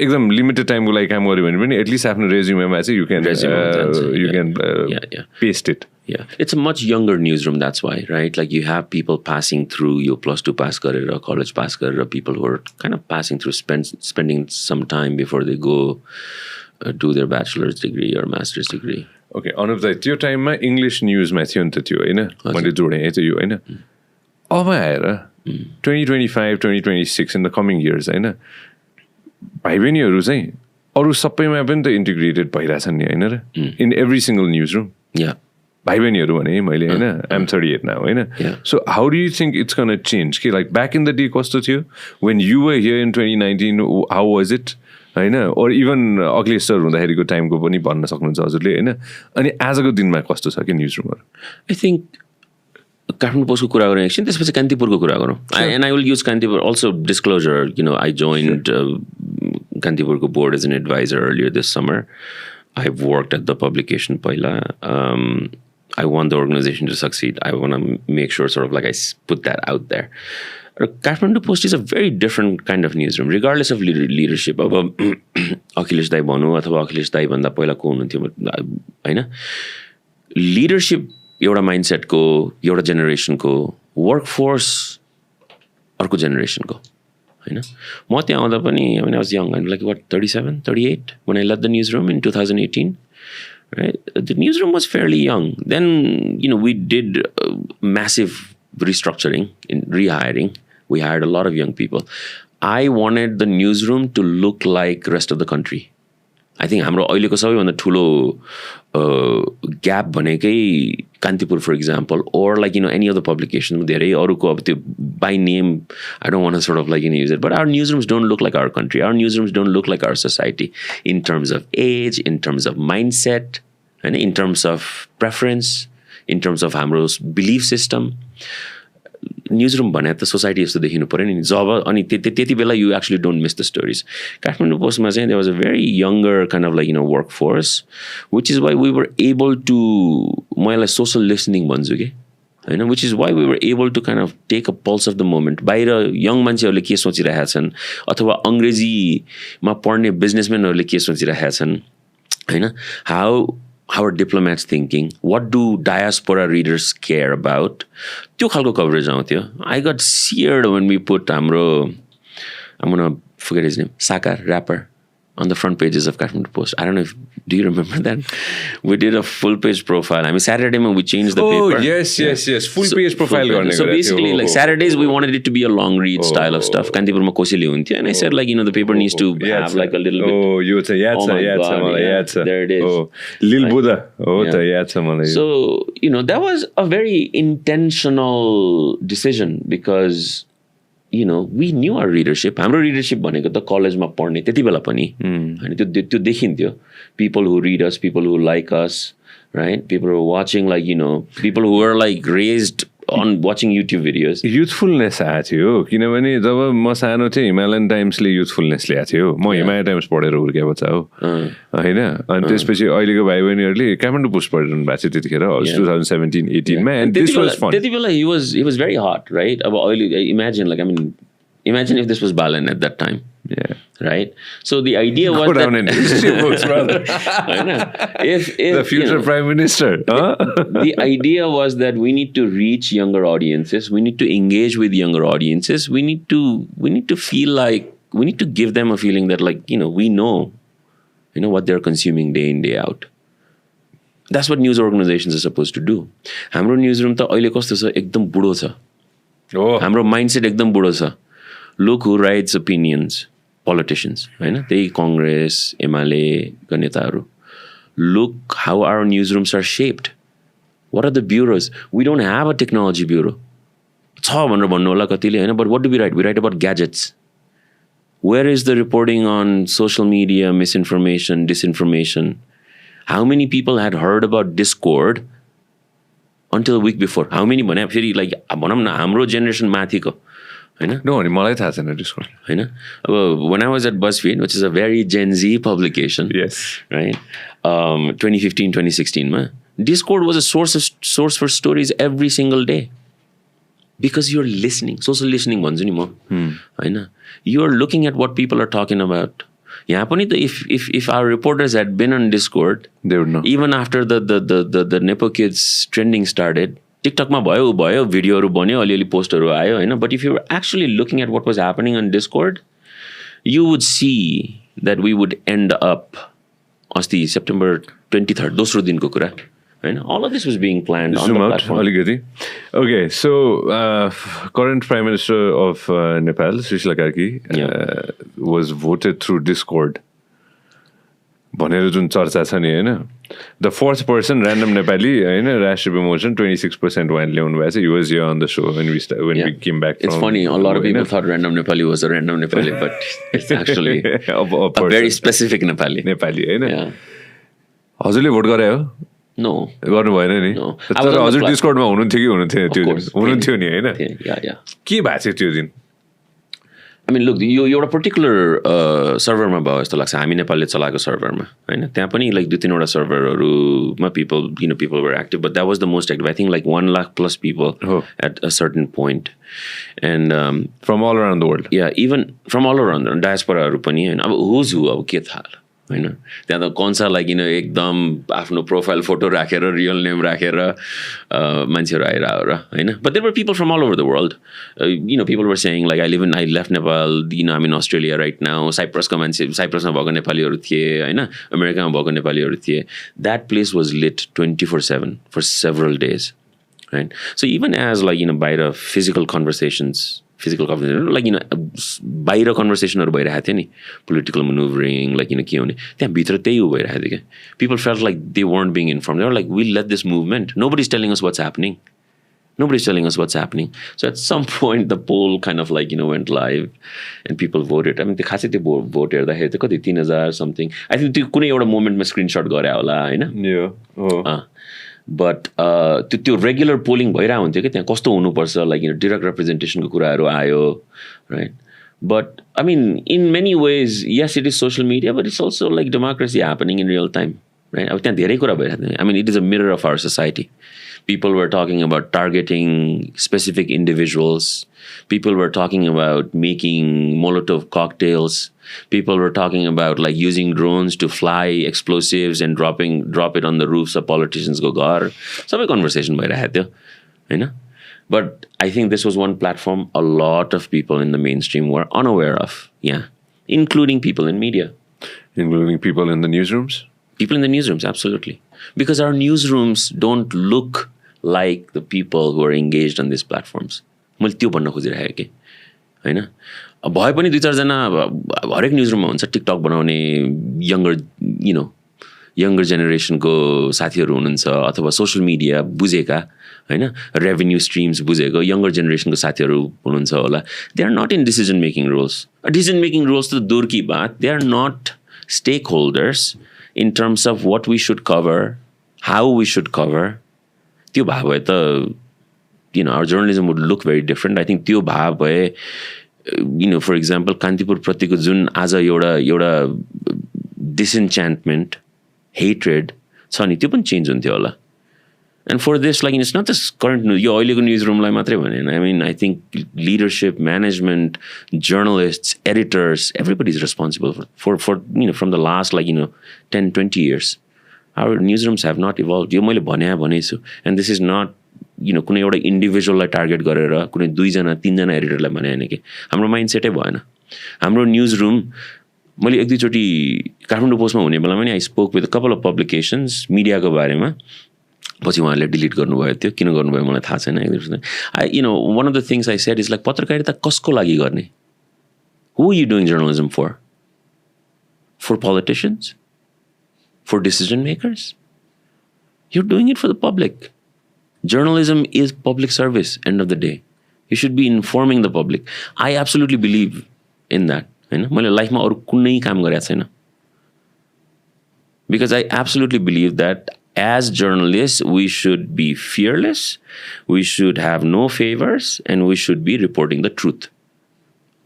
एकदम लिमिटेड टाइमको लागि काम गऱ्यो भने पनि एटलिस्ट आफ्नो रेज्युमेमा चाहिँ you can paste it. Yeah, it's a much younger newsroom, that's why, right? Like you have people passing through your +2 pass garera, college pass garera, people who are kind of passing through, spending some time before they go do their bachelor's degree or master's degree. Okay, Anup दाइ त्यो टाइममा English न्युजमा थियो नि त त्यो होइन मैले जोडेँ है त यो होइन अब आएर 2025 2026 इन द कमिङ इयर्स होइन भाइ बहिनीहरू चाहिँ अरू सबैमा पनि त इन्टिग्रेटेड भइरहेछन् नि होइन र in every single newsroom भाइ बहिनीहरू भने मैले होइन आइएम 38 नाउ होइन so how do you think it's gone change कि like back in the day कस्तो थियो when you were here in 2019 how was it होइन और इभन अखिलेश सर हुँदाखेरिको टाइमको पनि भन्न सक्नुहुन्छ हजुरले होइन अनि आजको दिनमा कस्तो छ कि न्युज रुमहरू आई थिङ्क काठमाडौँ पोस्टको कुरा गरौँ एकछिन त्यसपछि कान्तिपुरको कुरा गरौँ and I will use Kantipur also disclosure I joined कान्तिपुरको board as an advisor earlier this summer I have worked at the publication पहिला I want the organization to succeed. I want to make sure sort of like I put that out there. Kathmandu Post is a very different kind of newsroom, regardless of leadership. अब अखिलेश दाई भनौँ अथवा अखिलेश दाई भन्दा पहिला को हुनुहुन्थ्यो होइन लिडरसिप एउटा माइन्डसेटको एउटा जेनेरेसनको वर्कफोर्स अर्को जेनेरेसनको होइन म त्यहाँ आउँदा पनि I mean I was young, I'm like what 37, 38 when I led the newsroom in 2018. Right, the newsroom was fairly young. Then, we did massive restructuring, rehiring. We hired a lot of young people. I wanted the newsroom to look like rest of the country. I think हाम्रो अहिलेको सबैभन्दा ठुलो gap भनेकै Kantipur, for example, or like any other publication. धेरै अरूको अब त्यो by name, I don't want to sort of like use it, but our newsrooms don't look like our country. Our newsrooms don't look like our society in terms of age, in terms of mindset, and in terms of preference, in terms of हाम्रो belief system. Newsroom भने त society जस्तो देखिनु पर्यो नि जब अनि त्यति बेला you actually don't miss the stories. Kathmandu Post मा चाहिँ there was a very younger kind of like workforce, which is why we were able to म यसलाई social listening भन्छु कि होइन which is why we were able to kind of take a pulse of the moment. बाहिर young मान्छेहरूले के सोचिरहेका छन् अथवा अङ्ग्रेजीमा पढ्ने बिजनेसम्यानहरूले के सोचिरहेका छन् होइन how are diplomats thinking? What do diaspora readers care about? त्यो खालको coverage आउँथ्यो. I got seared when we put हाम्रो I'm gonna forget his name, Sakar, rapper, on the front pages of Kathmandu Post. I don't know do you remember that? We did a full page profile. I mean Saturday we changed the paper. Oh yes. Full page profile गर्ने So basically like Saturdays we wanted it to be a long read style of stuff. Kantipurma कोसीले हुन्थ्यो and I said like the paper needs to have like a little bit. यो चाहिँ याद छ याद छ मलाई याद छ. There it is. Lil Buddha हो त याद छ मलाई. So that was a very intentional decision because we knew our readership. हाम्रो readership भनेको त कलेजमा पढ्ने त्यति बेला पनि अनि त्यो देखिन्थ्यो. People who read us, people who like us, right? People who are watching like people who were like raised on watching YouTube videos. युथफुलनेस आएको थियो किनभने जब म सानो थिएँ हिमालयन टाइम्सले युथफुलनेस ल्याएको थियो म हिमालयन टाइम्स पढेर हुर्केको बच्चा हो होइन अनि त्यसपछि अहिलेको भाइ बहिनीहरूले काठमाडौँ पोस्ट पढिरहनु भएको थियो त्यतिखेर 2017-18 मा and this was fun. त्यति बेला he was very hot, right? अब अहिले imagine if this was Balan at that time. Yeah. Right? So the idea was down in history books, brother. if the future prime minister. The idea was that we need to reach younger audiences. We need to engage with younger audiences. We need to feel like we need to give them a feeling that like we know what they're consuming day in day out. That's what news organizations are supposed to do. हाम्रो newsroom त अहिले कस्तो छ एकदम बुढो छ. हाम्रो mindset एकदम बुढो छ. Look who writes opinions. Politicians, होइन त्यही Congress, एमाले का नेताहरू. Look how our newsrooms are shaped. What are the bureaus? We don't have a technology bureau. छ भनेर भन्नु होला कतिले होइन but what do we write? We write about gadgets. Where is the reporting on social media, misinformation, disinformation? How many people had heard about Discord until a week before? How many भने फेरि like भनौँ न हाम्रो generation माथिको No, मलाई थाहा छैन Discord. When I was at BuzzFeed, which is a very Gen Z publication, yes, right, 2015-2016 ma, Discord was a source for stories every single day because you're listening, social listening भन्छु नि म you are looking at what people are talking about. यहाँ पनि त if our reporters had been on Discord, they would know. Even after the Nepo kids trending started. टिकटकमा भयो भिडियोहरू बन्यो अलिअलि पोस्टहरू आयो होइन but if you were actually looking at what was happening on Discord, you would see that we would end up अस्ति September 23rd दोस्रो दिनको कुरा होइन all of this was being planned on the platform. अलिकति okay so current prime minister of Nepal Sushila Karki was voted through Discord भनेर जुन चर्चा छ नि होइन the fourth person random Nepali होइन राष्ट्रिय विमोचन 26% उहाँले ल्याउनु भएको छ he was here on the show when we came back It's from, funny, a lot of people thought random Nepali was a random Nepali, but it's actually a very specific Nepali. Nepali होइन Yeah. हजुरले vote गरे हो No. गर्नु भएन नि No. तर हजुर डिस्कर्डमा हुनुहुन्थ्यो कि हुनुहुन्थ्यो त्यो दिन हुनुहुन्थ्यो नि होइन Yeah. के भएको थियो त्यो दिन I mean, look, यो एउटा पर्टिकुलर सर्भरमा भयो जस्तो लाग्छ हामी नेपालले चलाएको सर्भरमा होइन त्यहाँ पनि like 2-3वटा सर्भरहरूमा people were active, but that was the most active. I think like 1 lakh plus people at a certain point. And from all around the world. Yeah, even from all around the diasporaहरू पनि होइन अब who's who अब के थाहा होइन त्यहाँ त कौन सा लाइक एकदम आफ्नो प्रोफाइल फोटो राखेर रियल नेम राखेर मान्छेहरू आइरह र होइन but there were people from all over the world people were saying like I left Nepal am in Australia right now साइप्रसमा भएको नेपालीहरू थिए होइन अमेरिकामा भएको नेपालीहरू थिए that place was lit 24/7 for several days right so even as like बाहिर फिजिकल कन्भर्सेसन लाइक बाहिर कन्भर्सेसनहरू भइरहेको थियो नि पोलिटिकल मेनुभरिङ लाइक के हुने त्यहाँभित्र त्यही उ भइरहेको थियो क्या people felt like they weren't being inform like will let this movement nobody is telling us what's happening so at some point the poll kind of like went live and people voted I mean त्यो खासै त्यो vote हेर्दाखेरि चाहिँ कति 3,000 something I think त्यो कुनै एउटा मोमेन्टमा screenshot गरे होला होइन बट त्यो रेगुलर पोलिङ भइरहेको हुन्थ्यो कि त्यहाँ कस्तो हुनुपर्छ लाइक डिरेक्ट रिप्रेजेन्टेसनको कुराहरू आयो right but I mean in many ways yes it is social media but it's also like democracy happening in real time right अब त्यहाँ धेरै कुरा भइरहेको थियो I mean it is a mirror of our society people were talking about targeting specific individuals. People were talking about making Molotov cocktails. People were talking about like using drones to fly explosives and drop it on the roofs of politicians' gar. Some conversation by radio, you know. But I think this was one platform a lot of people in the mainstream were unaware of. Yeah, including people in media, including people in the newsrooms. People in the newsrooms, absolutely. Because our newsrooms don't look like the people who are engaged on these platforms. मैले त्यो भन्न खोजिरहेको कि होइन भए पनि 2-4जना अब हरेक न्युजरुममा हुन्छ टिकटक बनाउने यङ्गर जेनेरेसनको साथीहरू हुनुहुन्छ अथवा सोसियल मिडिया बुझेका होइन रेभेन्यू स्ट्रिम्स बुझेको यङ्गर जेनेरेसनको साथीहरू हुनुहुन्छ होला they are not in decision making roles त दूर की बात they are not stakeholders in terms of what we should cover, how we should cover. त्यो भए भए त our journalism would look very different. I think त्यो भए भए for example कान्तिपुर प्रतिको जुन आज एउटा disenchantment, hatred छ नि त्यो पनि चेन्ज हुन्थ्यो होला And for this, like it's not this current news. यो अहिलेको newsroom लाई मात्रै भनेन. I mean, I think leadership, management, journalists, editors, everybody is responsible for from the last 10, 20 years. Our newsrooms have not evolved. यो मैले भनेछु. And this is not कुनै एउटा इन्डिभिजुअललाई target गरेर कुनै 2-3 एडिटरलाई भने हैन कि हाम्रो माइन्डसेटै भएन. हाम्रो न्यूजरूम मैले 1-2 चोटी काठमाडौँ पोस्टमा हुने बेलामा नि I spoke with a couple of publications मिडियाको बारेमा पछि उहाँहरूले डिलिट गर्नुभयो त्यो किन गर्नुभयो मलाई थाहा छैन one of the things I said is like पत्रकारिता कसको लागि गर्ने who are you doing journalism for politicians for decision makers you're doing it for the public journalism is public service end of the day you should be informing the public I absolutely believe in that हैन मैले लाइफमा अरु कुनै काम गरेको छैन because I absolutely believe that as journalists, we should be fearless, we should have no favors, and we should be reporting the truth.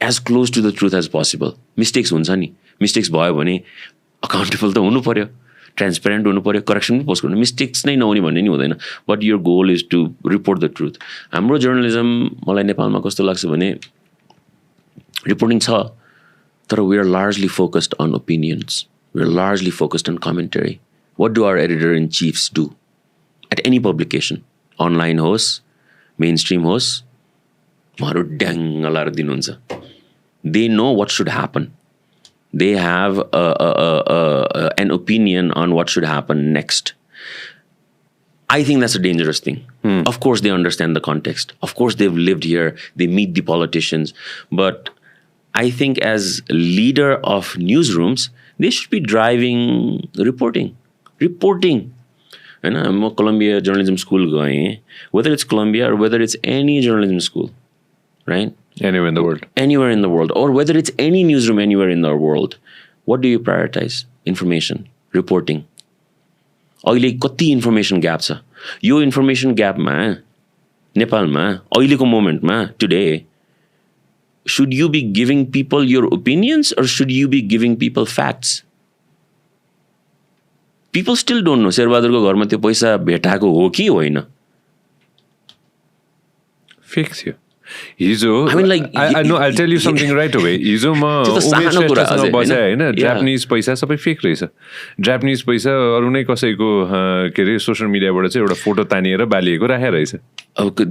As close to the truth as possible. Mistakes huncha ni. Mistakes bhayo bhane accountable ta hunu paryo. Transparent hunu paryo. Correction पनि post गर्नु. Mistakes नै नहुने भन्ने नि हुँदैन. But your goal is to report the truth. हाम्रो journalism मलाई नेपालमा कस्तो लाग्छ भने reporting छ तर we are largely focused on opinions. We are largely focused on commentary. What do our editor-in-chiefs do at any publication? Online hosts, mainstream hosts, they know what should happen. They have an opinion on what should happen next. I think that's a dangerous thing. Of course, they understand the context. Of course, they've lived here. They meet the politicians. But I think as leader of newsrooms, They should be driving reporting. होइन म Columbia journalism school गएँ, whether it's Columbia or whether it's any journalism school, right? Anywhere in the world. Anywhere in the world, or whether it's any newsroom anywhere in the world, what do you prioritize? Information, reporting. अहिले कति information gap छ. यो information ग्यापमा नेपालमा अहिलेको मोमेन्टमा today should you be giving people your opinions or should you be giving people facts? People still don't know शेरबहादुरको घरमा त्यो पैसा भेटाएको हो कि होइन. Fake थियो. हिजो I mean, like, I know, I'll tell you something right away. हिजो म उमेश श्रेष्ठसँग बसेँ होइन, जापानिज पैसा सबै फेक रहेछ. जापानिज पैसा अरू नै कसैको के अरे सोसियल मिडियाबाट चाहिँ एउटा फोटो तानिएर बालिएको राखेर रहेछ.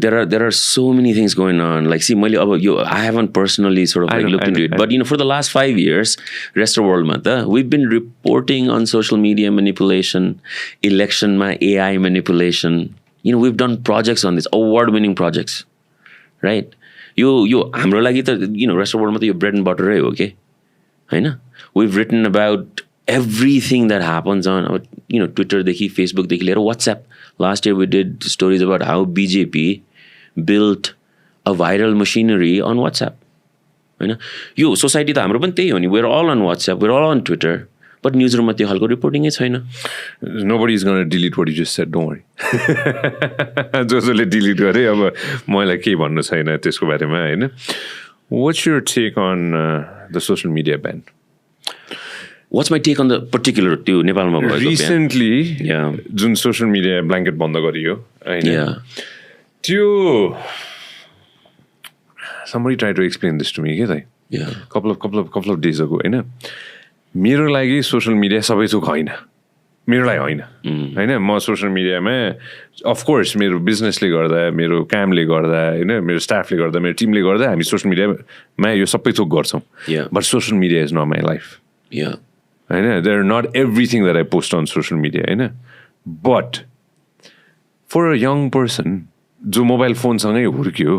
There are so many things going on. Like, see, I haven't personally sort of like looked into it, but for the last 5 years, rest of the world, we've been reporting on social media manipulation, election AI manipulation. We've done projects on this, award-winning projects, right? हाम्रो लागि त rest of the world, your bread and butter है, okay? होइन? We've written about everything that happens on Twitter देखि Facebook देखि लिएर WhatsApp. Last year we did stories about how BJP built a viral machinery on WhatsApp. होइन? यो society त हाम्रो पनि त्यही हो नि. We're all on WhatsApp, we're all on Twitter. But newsroom मा त्यो खालको रिपोर्टिङै छैन. Nobody is going to delete what you just said, don't worry. जसले delete गरे अब मलाई केही भन्नु छैन त्यसको बारेमा होइन. What's your take on the social media ban? What's my take on the particular त्यो नेपालमा भएको recently जुन social media blanket बन्द गरियो होइन. त्यो somebody tried to explain this to me के त couple of days ago होइन. मेरो लागि सोशल मिडिया सबै थोक होइन, मेरो लागि होइन होइन. म सोशल मिडियामा अफकोर्स मेरो बिजनेसले गर्दा, मेरो कामले गर्दा होइन, मेरो स्टाफले गर्दा, मेरो टिमले गर्दा हामी सोशल मिडियामा यो सबै थोक गर्छौँ. But social media is not my life होइन. There are not everything that I post on social media होइन. But for a young person जो मोबाइल फोनसँगै हुर्क्यो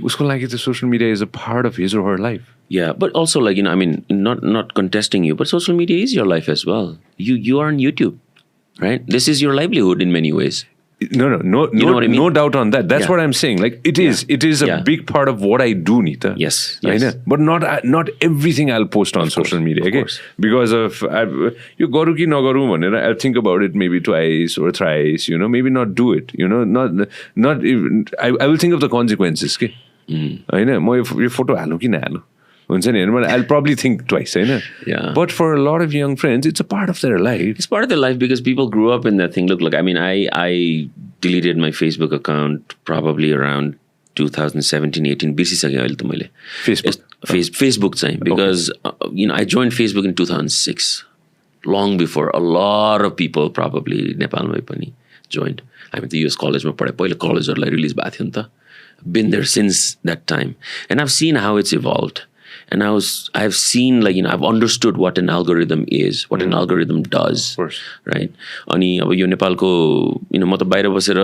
उसको लागि त social media is a part of his or her life. Yeah, but also like I mean, not contesting you, but social media is your life as well. You are on YouTube, right? This is your livelihood in many ways. No, you know what I mean? No doubt on that. That's what I'm saying. Like it is a big part of what I do, Nita. Yes. But not everything I'll post on social media. Okay, because of you garu ki nagaru bhanera I'll think about it maybe twice or thrice. Maybe not do it. Not even. I will think of the consequences. Okay, होइन म यो photo हालौँ कि नहालौँ हुन्छ नि होइन. I'll probably think twice होइन. But for a lot of young friends it's a part of their life. It's part of their life because people grew up in that thing. Look, I mean, I deleted my Facebook account probably around 2017-18 बिर्सिसकेँ अहिले त मैले Facebook चाहिँ because I joined Facebook in 2006, long before a lot of people probably नेपालमै पनि joined. हामी त US कलेजमा पढेँ, पहिला कलेजहरूलाई रिलिज भएको थियो नि त. Been there since that time, and I've seen how it's evolved, and I've seen I've understood what an algorithm is, what an algorithm does, right? अनि अब यो नेपालको म त बाहिर बसेर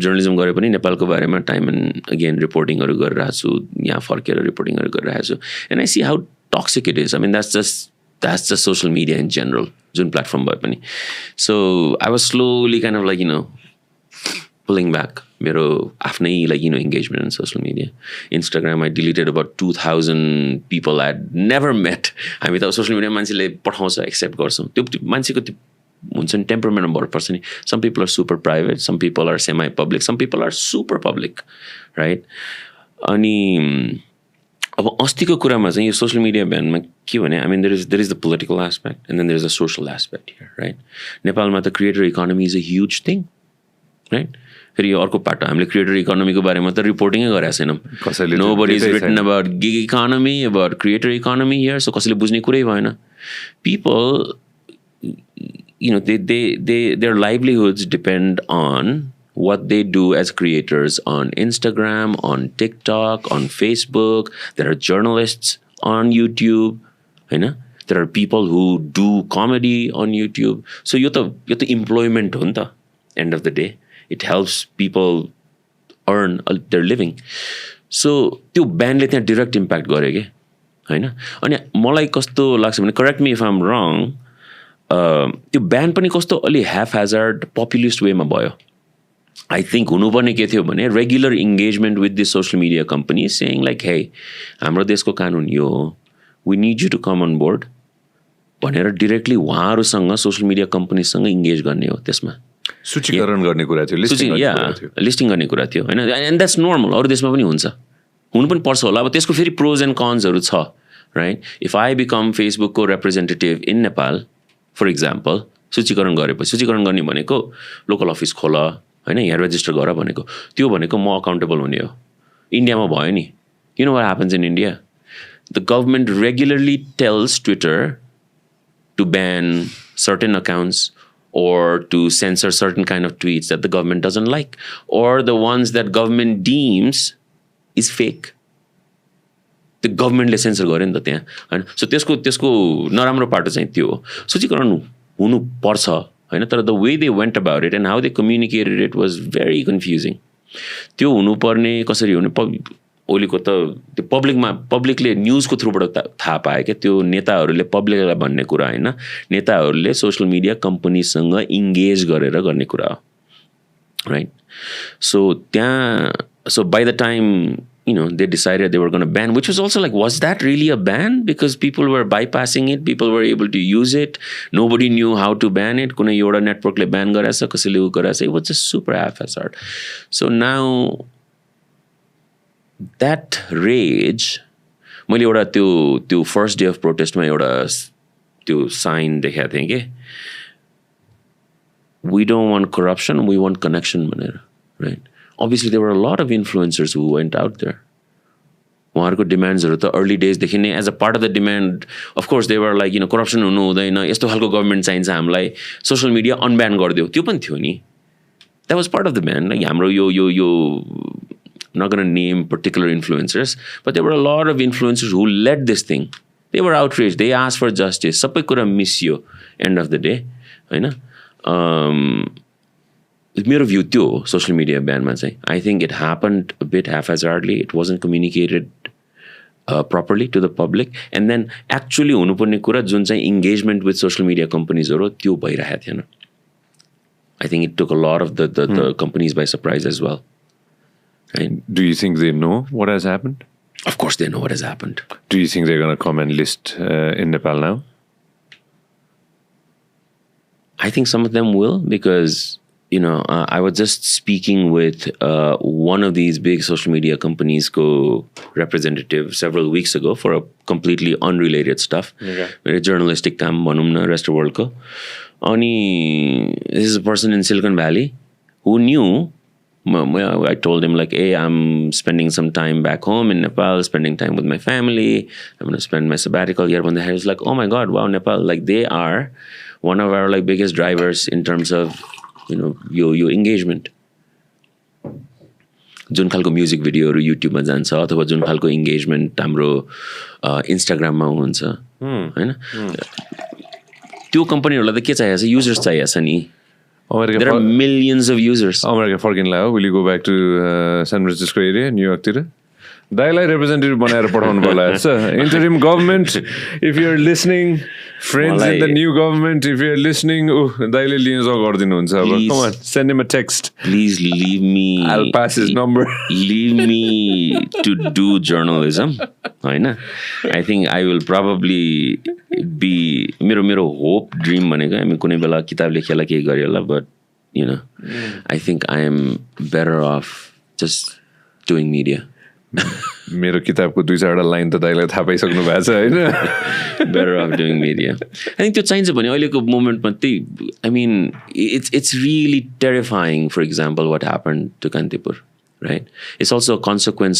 जर्नलिजम गरे पनि नेपालको बारेमा टाइम एन्ड अगेन रिपोर्टिङहरू गरिरहेको छु, यहाँ फर्केर रिपोर्टिङहरू गरिरहेको छु, and I see how toxic it is. I mean, that's just social media in general, जुन प्लेटफर्म भए पनि. So I was slowly kind of pulling back मेरो आफ्नै engagement in social media. Instagram I deleted about 2,000 people I had never met. हामी त social मिडियामा मान्छेले पठाउँछ, एक्सेप्ट गर्छौँ, त्यो मान्छेको त्यो हुन्छ नि टेम्परमेन्टमा भर पर्छ नि. Some people are super private, some people are semi public, some people are super public, right? अनि अब अस्तिको कुरामा चाहिँ यो सोशल मिडिया ब्यानमा के भने I mean there is the political aspect and then there is the social aspect here, right? नेपालमा त creator economy is a huge thing, right? फेरि यो अर्को पाटो हामीले क्रिएटर इकोनोमीको बारेमा त रिपोर्टिङै गरेका छैनौँ. Nobody is written about gig economy, about creator economy here, so कसैले बुझ्ने कुरै भएन. People, their livelihoods depend on what they do as creators on Instagram, on TikTok, on Facebook. There are journalists on YouTube, होइन? There are people who do comedy on YouTube. So यो त employment हो नि त, end of the day. It helps people earn their living. So त्यो ब्यानले त्यहाँ direct impact गर्यो के. होइन अनि मलाई कस्तो लाग्छ भने correct me if I am wrong त्यो ब्यान पनि कस्तो अलि ह्याफ ह्याजर्ड पपुलिस्ट वेमा भयो आई थिङ्क हुनुपर्ने के थियो भने regular engagement with the social media company saying like hey हाम्रो देशको कानुन यो हो we need you to come on board भनेर डिरेक्टली उहाँहरूसँग सोसियल मिडिया कम्पनीसँग इङ्गेज गर्ने हो त्यसमा सूचीकरण गर्ने कुरा थियो लिस्टिङ गर्ने कुरा थियो होइन एन्ड द्याट्स नर्मल अरू देशमा पनि हुन्छ हुनु पनि पर्छ होला अब त्यसको फेरि प्रोज एन्ड कन्सहरू छ राइट इफ आई बिकम फेसबुकको representative in Nepal for example सूचीकरण गरेपछि सूचीकरण गर्ने भनेको लोकल अफिस खोल होइन यहाँ रेजिस्टर गर भनेको त्यो भनेको म अकाउन्टेबल हुने हो इन्डियामा भयो नि you know what happens in India the government regularly tells Twitter to ban certain accounts or to censor certain kind of tweets that the government doesn't like or the ones that government deems is fake. The government censor गर्यो नि त त्यहाँ हैन so त्यसको नराम्रो पाटो चाहिँ त्यो हो सूचीकरण हुनु पर्छ हैन तर the way they went about it and how they communicated it was very confusing त्यो हुनुपर्ने कसरी हुने ओलीको त त्यो पब्लिकले न्युजको थ्रुबाट थाहा पायो क्या त्यो नेताहरूले पब्लिकलाई भन्ने कुरा होइन नेताहरूले सोसियल मिडिया कम्पनीसँग इङ्गेज गरेर गर्ने कुरा हो राइट सो त्यहाँ so by the time you know they decided they were going to ban which was also like was that really a ban because people were bypassing it people were able to use it nobody knew how to ban it कुनै एउटा नेटवर्कले ब्यान गराछ कसैले उ गराछ it was just super haphazard so now that rage मैले एउटा त्यो first day of प्रोटेस्टमा एउटा त्यो साइन देखाएको थिएँ कि we don't want corruption we want connection भनेर right obviously there were a lot of influencers who went out there उहाँहरूको डिमान्ड्सहरू त अर्ली डेजदेखि नै as a part of the demand of course they were like corruption हुनु हुँदैन यस्तो खालको government चाहिन्छ हामीलाई सोसियल मिडिया अनब्यान गरिदियो त्यो पनि थियो नि that was part of the ban like हाम्रो यो not going to name particular influencers but there were a lot of influencers who led this thing they were outraged they asked for justice sabai kura missiyo end of the day हैन मेरो view त्यो social media ban मा चाहिँ I think it happened a bit haphazardly it wasn't communicated properly to the public and then actually हुनुपर्ने कुरा जुन चाहिँ engagement with social media companies हरु त्यो भइरहेको थिएन I think it took a lot of the companies by surprise as well. And do you think they know what has happened? Of course they know what has happened. Do you think they're going to come and list in Nepal now? I think some of them will because, you know, I was just speaking with one of these big social media companies representative several weeks ago for a completely unrelated stuff. Okay. Very journalistic काम भनौँ न rest of world को. Ani, this is a person in Silicon Valley who knew I told him like, hey, I'm spending some time back home in Nepal, spending time with my family. I'm going to spend my sabbatical year. When he was like, oh my God, wow, Nepal, like they are one of our like biggest drivers in terms of, you know, your engagement. जुन खालको music भिडियोहरू युट्युबमा जान्छ अथवा जुन खालको engagement हाम्रो इन्स्टाग्राममा हुन्छ होइन त्यो कम्पनीहरूलाई त के चाहिएको छ युजर्स चाहिएको छ नि There are millions of users. America फर्किनलाई हो will you go back to San Francisco area न्युयोर्कतिर दाइलाई रिप्रेजेन्टेटिभ बनाएर पठाउनु पर्ला छ interim government if you're listening friends in the new government if you're listening दाइले लिन गरिदिनुहुन्छ अब come on send him a text please leave me I'll pass his number leave me to do journalism हैन I think I will probably be मेरो hope dream भनेको हामी कुनै बेला किताब लेखेला केही गरे होला but you know I think I am better off just doing media मेरो किताबको दुई चारवटा लाइन त दाइलाई थाहा पाइसक्नु भएको छ हैन better off doing media I think त्यो चाहिन्छ भने अहिलेको मोमेन्टमा त्यही I mean it's really terrifying for example what happened to Kantipur right it's also a consequence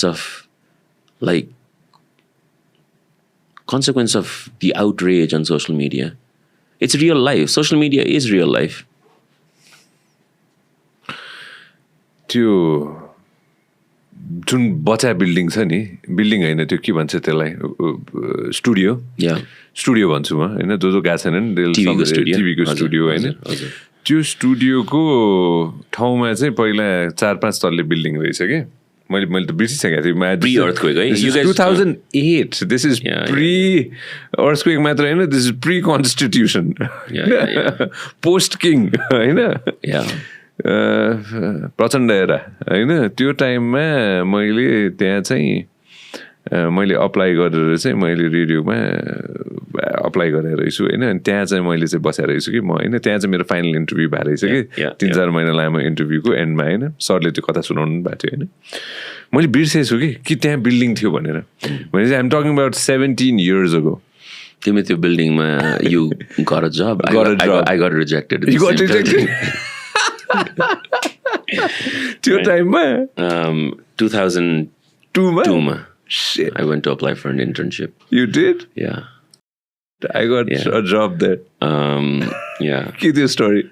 of the outrage on social media it's real life social media is real life त्यो जुन बच्चा building छ नि building होइन त्यो के भन्छ त्यसलाई स्टुडियो भन्छु म होइन जो गएको छैनन् टिभीको स्टुडियो होइन त्यो स्टुडियोको ठाउँमा चाहिँ पहिला 4-5 तल्ले बिल्डिङ रहेछ कि मैले त बिर्सिसकेको थिएँ Pre-earthquake, है? This You is guys- 2008. This is pre-earthquake मात्र होइन, this is pre-constitution. Yeah. Post-king, होइन? Yeah. प्रचण्ड एरा होइन, त्यो टाइममा मैले त्यहाँ चाहिँ मैले अप्लाई गरेर चाहिँ मैले रेडियोमा अप्लाई गरेर रहेछु होइन. अनि त्यहाँ चाहिँ मैले चाहिँ बसेर रहेछु कि म होइन. त्यहाँ चाहिँ मेरो फाइनल इन्टरभ्यू भएको रहेछ कि 3-4 महिना लामो इन्टरभ्यूको एन्डमा होइन. सरले त्यो कथा सुनाउनु भएको थियो होइन. मैले बिर्सेछु कि त्यहाँ बिल्डिङ थियो भनेर. भने चाहिँ I'm talking about 17 years ago. तिमी त्यो बिल्डिङमा you got a job. I got rejected. You got rejected? त्यो टाइममा 2002 मा Shit. I went to apply for an internship. You did? Yeah. I got a job there. Yeah. के थियो story?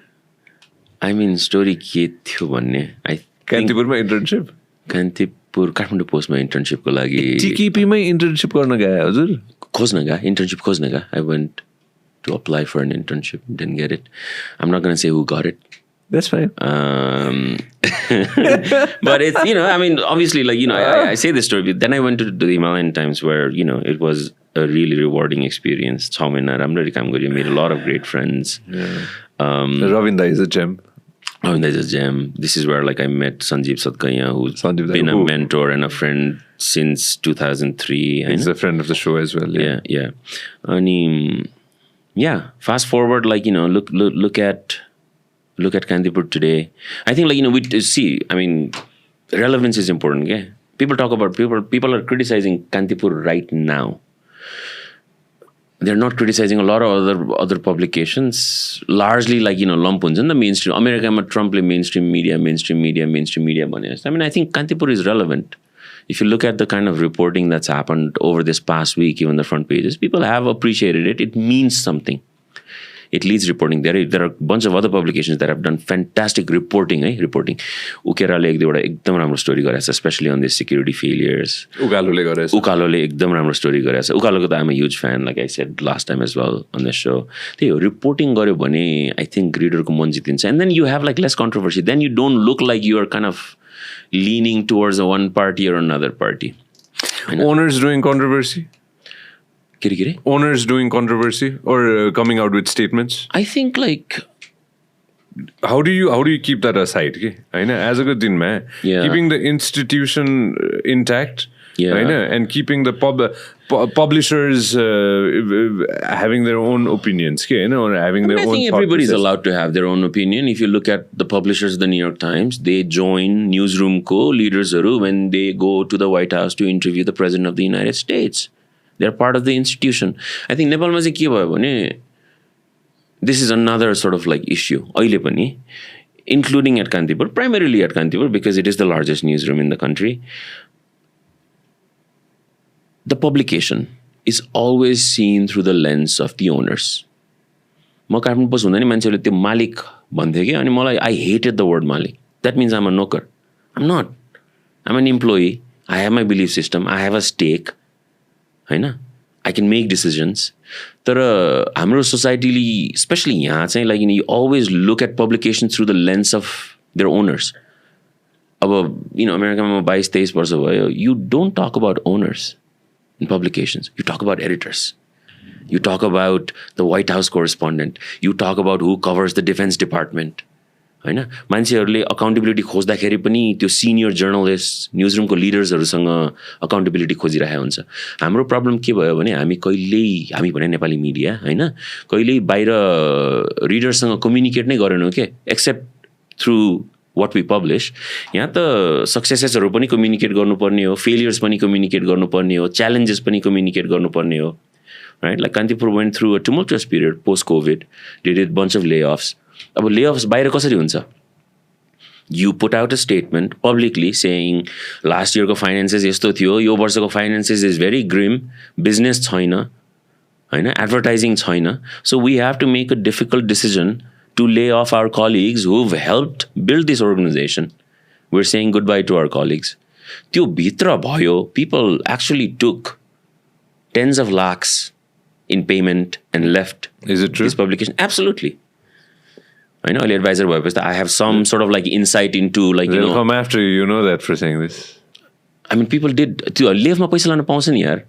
I mean, story के थियो भन्ने I think कान्तिपुरमा internship? Kantipur Kathmandu पोस्टमा इन्टर्नसिपको लागि टिकेपीमै internship गर्न गए हजुर? खोज्न गए इन्टर्नसिप खोज्न गए. I went to apply for an internship, didn't get it. I'm not going to say who got it. That's fine. But it's, I mean, obviously, like, I say this story, but then I went to the Himalayan Times where, it was a really rewarding experience. 6 महिना राम्ररी काम गऱ्यो. Made a lot of great friends. Ravinda is a gem. Ravinda is a gem. This is where, like, I met Sanjeev Satkaya, who's been a mentor and a friend since 2003. He's a friend of the show as well. Yeah. And, fast forward, like, look at Kantipur today. I think, like, we see, I mean, relevance is important. Yeah? People talk about, people are criticizing Kantipur right now. They're not criticizing a lot of other publications, largely like, lumpuns in the mainstream. America, Trump mainstream media. I mean, I think Kantipur is relevant. If you look at the kind of reporting that's happened over this past week, even the front pages, people have appreciated it. It means something. It leads reporting. There are a bunch of other publications that have done fantastic reporting. Reporting. Ukerale ekdam राम्रो story गरेछ, especially on these security failures. Ukalole ekdam राम्रो story गरेछ. Ukaloko I'm a huge fan, like I said last time as well on the show. त्यही हो, reporting गर्यो भने I think reader को मन जितिन्छ. And then you have like less controversy. Then you don't look like you are kind of leaning towards a one party or another party. Owners doing controversy? Owners doing controversy or coming out with statements? I think like how do you keep that aside? As a good thing, man. Keeping the institution intact. And keeping the publishers having their own opinions, or having their own. I think everybody's allowed to have their own opinion. If you look at the publishers of the New York Times, they join newsroom leaders when they go to the White House to interview the President of the United States. They're part of the institution. I think Nepal ma ke bhayo bhane this is another sort of like issue. Aile pani, including at Kantipur, primarily at Kantipur because it is the largest newsroom in the country. The publication is always seen through the lens of the owners. म Kathmandu post हुँदा नि मान्छेले त्यो मालिक भन्थे कि अनि मलाई I hated the word मालिक. That means I'm a nokar. I'm not. I'm an employee. I have my belief system. I have a stake. I can make decisions. तर हाम्रो society, especially यहाँ चाहिँ like you always look at publications through the lens of their owners. अब अमेरिकामा 22-23 वर्ष भयो. You don't talk about owners in publications. You talk about editors. You talk about the White House correspondent. You talk about who covers the Defense Department. मान्छेहरूले accountability खोज्दाखेरि पनि त्यो senior journalists, newsroomको leadersहरूसँग accountability खोजिरहेको हुन्छ. हाम्रो problem के भयो भने हामी भने नेपाली media कहिल्यै बाहिर readersसँग communicate नै गरेनौँ के, except through what we publish. यहाँ त successes पनि communicate गर्नुपर्ने हो, failures पनि communicate गर्नुपर्ने हो, challenges पनि communicate गर्नुपर्ने हो. Right? Like Kantipur went through a tumultuous period post-COVID. They did a bunch of layoffs. अब layoffs बाहिर कसरी हुन्छ? You put out a statement publicly saying last year को finances यस्तो थियो, यो वर्षको finances is very grim, business छैन, advertising छैन. So we have to make a difficult decision to lay off our colleagues who've helped build this organization. We're saying goodbye to our colleagues. त्यो भित्र भयो, people actually took tens of lakhs in payment and left. Is it true? This publication. Absolutely. I know advisor I have some sort of like insight into like they'll come after you know that for saying this. I mean, people did. त्यो लेभमा पैसा लान पाउँछ नि यार.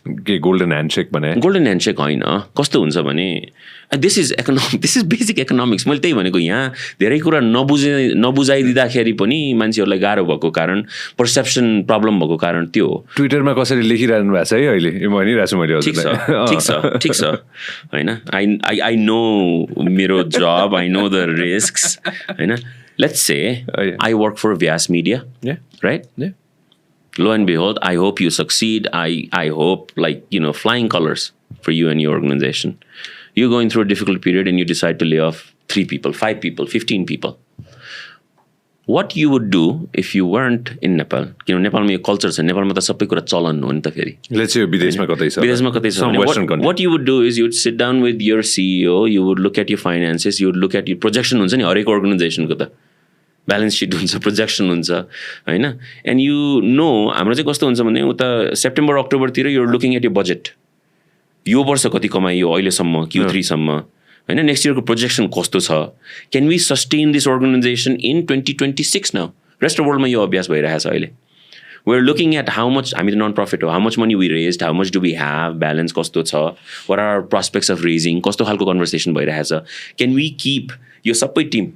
के golden handshake भने golden handshake होइन. कस्तो हुन्छ भने दिस इज बेसिक इकोनोमिक्स. मैले त्यही भनेको यहाँ धेरै कुरा नबुझाइदिँदाखेरि पनि मान्छेहरूलाई गाह्रो भएको कारण पर्सेप्सन प्रब्लम भएको कारण त्यो हो. ट्विटरमा कसरी लेखिरहनु भएको छ है अहिले भनिरहेको छु मैले. ठिक छ होइन. आई नो मेरो जब, आई नो द रिस्क्स होइन. Let's say I work for भ्यास media, right? Lo and behold, I hope you succeed. I hope, like, flying colors for you and your organization. You're going through a difficult period and you decide to lay off 3 people, 5 people, 15 people. What you would do if you weren't in Nepal? नेपालमा यो culture छ. नेपालमा त सबै कुरा चलन हो नि त फेरि. Let's say विदेशमा कतै छ. What you would do is you would sit down with your CEO, you would look at your finances, you would look at your projection हुन्छ नि हरेक अर्गनाइजेसनको त. ब्यालेन्स सिट हुन्छ, प्रोजेक्सन हुन्छ होइन. एन्ड यु नो हाम्रो चाहिँ कस्तो हुन्छ भने उता सेप्टेम्बर अक्टोबरतिर युआर लुकिङ एट यो बजेट. यो वर्ष कति कमाइयो अहिलेसम्म Q3 सम्म होइन. नेक्स्ट इयरको प्रोजेक्सन कस्तो छ. Can we sustain this organisation in 2026 now? Rest of वर्ल्डमा यो अभ्यास भइरहेको छ अहिले. We are looking at how much, हामी त नन प्रफिट हो, how much money we raised, how much do we have, balance कस्तो छ, what are prospects of raising, कस्तो खालको कन्भर्सेसन भइरहेको छ. क्यान वी किप यो सबै team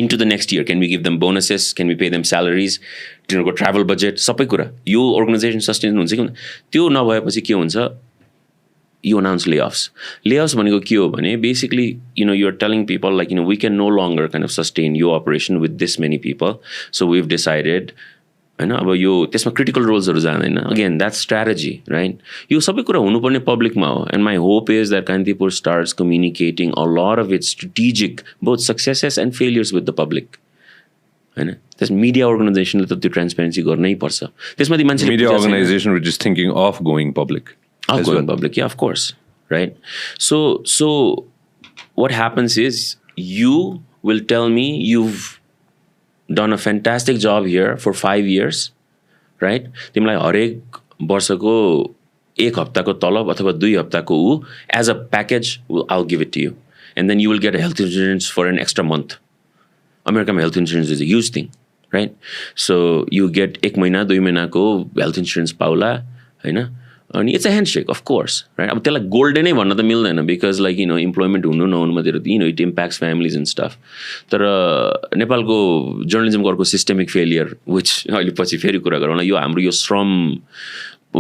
into the next year? Can we give them bonuses? Can we pay them salaries? तिनीहरूको travel budget सबै कुरा यो अर्गनाइजेसन सस्टेन हुन्छ कि त्यो नभएपछि के हुन्छ? You announce layoffs. Layoffs भनेको के हो भने basically you're telling people like we can no longer kind of sustain your operation with this many people, so we've decided होइन. अब यो त्यसमा क्रिटिकल रोल्सहरू जाँदैन. Again that's strategy, right? यो सबै कुरा हुनुपर्ने पब्लिकमा हो. And my hope is that Kantipur starts communicating a lot of its strategic both successes and failures with the public होइन. त्यस मिडिया अर्गनाइजेसनले त त्यो ट्रान्सपेरेन्सी गर्नै पर्छ. त्यसमाथि मान्छे media organisation which is thinking of going public, या of course, right? So what happens is you will tell me you've done a fantastic job here for 5 years, right? तिमीलाई हरेक वर्षको 1 हप्ताको तलब अथवा 2 हप्ताको as a package I'll give it to you, and then you will get a health insurance for an extra month. American health insurance is a huge thing, right? So you get 1 महिना 2 महिनाको health insurance पाउला होइन. अनि it's a handshake of course, right? अब त्यसलाई गोल्डनै भन्न त मिल्दैन बिकज लाइक इम्प्लोइमेन्ट हुनु नहुनुमा त्यो it impacts families and stuff. तर नेपालको जर्नलिजमको अर्को सिस्टेमिक फेलियर विच अहिले पछि फेरि कुरा गरौँला, यो हाम्रो यो श्रम,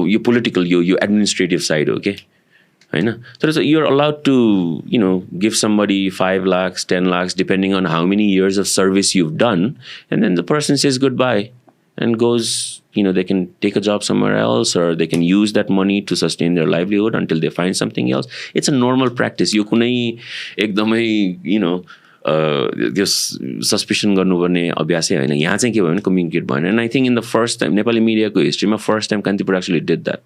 यो पोलिटिकल, यो एडमिनिस्ट्रेटिभ साइड हो कि होइन. तर you're allowed to give somebody 5 lakhs 10 lakhs depending on how many years of service you've done, and then the person says goodbye and goes, they can take a job somewhere else, or they can use that money to sustain their livelihood until they find something else. It's a normal practice. यो कुनै एकदमै त्यो सस्पिसन गर्नुपर्ने अभ्यासै होइन. यहाँ चाहिँ के भयो भने कम्युनिकेट भएन. And I think in the first time Nepali मिडियाको हिस्ट्रीमा first time Kantipur actually did that.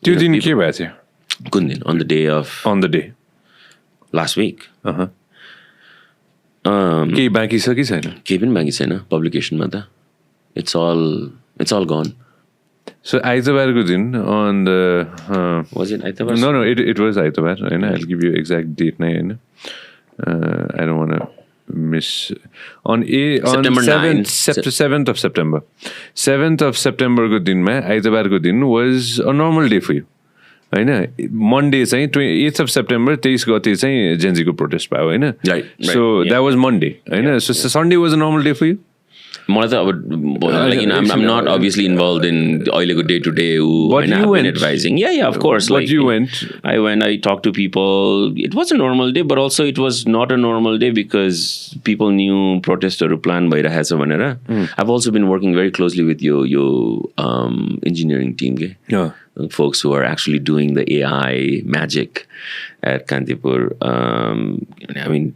त्यो दिन के भएको थियो? कुन दिन? On the day last week. केही बाँकी छ कि छैन? केही पनि बाँकी छैन पब्लिकेसनमा त. It's all gone. So आइतबारको दिन on the was it आइतबार? No, it was आइतबार होइन. I'll give you exact date नै होइन. I don't want to miss on September 7th of September. 7th of September को दिनमा आइतबारको दिन was a normal day for you होइन. मन्डे चाहिँ 8th of September 23 गते चाहिँ जेन्जीको प्रोटेस्ट भयो होइन. So that was Monday होइन. So Sunday was a normal day for you? मलाई त अब I'm not obviously involved in अहिलेको day to day and I've been advising. Yeah, of course. But you went. I went, I talked to people. It was a normal day, but also it was not a normal day because people knew protestहरू plan भइरहेको छ भनेर. I've also been working very closely with your engineering team, folks who are actually doing the AI magic at Kantipur. I mean,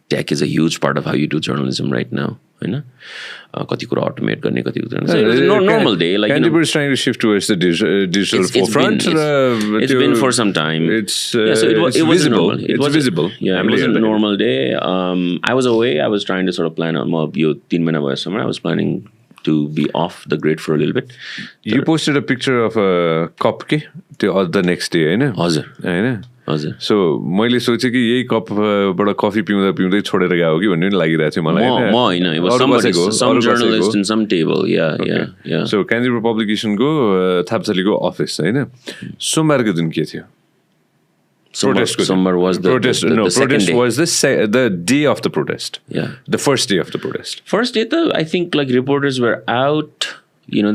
tech is a huge part of how you do journalism right now. होइन. कति कुरा automate गर्ने, कति कुरा normal day. Like Kantipur is trying to shift towards the digital forefront. It's been for some time. So it was visible. It was visible. Yeah, it was a normal day. I was away. I was trying to sort of plan out. यो 3 महिना भयो summer. I was planning to be off the grid for a little bit. You posted a picture of a cup के त्यो the next day होइन? हजुर होइन. हजुर so मैले सोचेँ कि यही कपबाट कफी पिउँदा पिउँदै छोडेर गएको कि भन्ने लागिरहेको थियो मलाई म होइन it was some journalist in some table yeah so Kantipur पब्लिकेसनको थाप्चलीको अफिस होइन सोमबारको दिन के थियो Sombar was the protest. the No, second protest day. was the day of the protest. Yeah. The first day of the protest. First day, I think like reporters were out.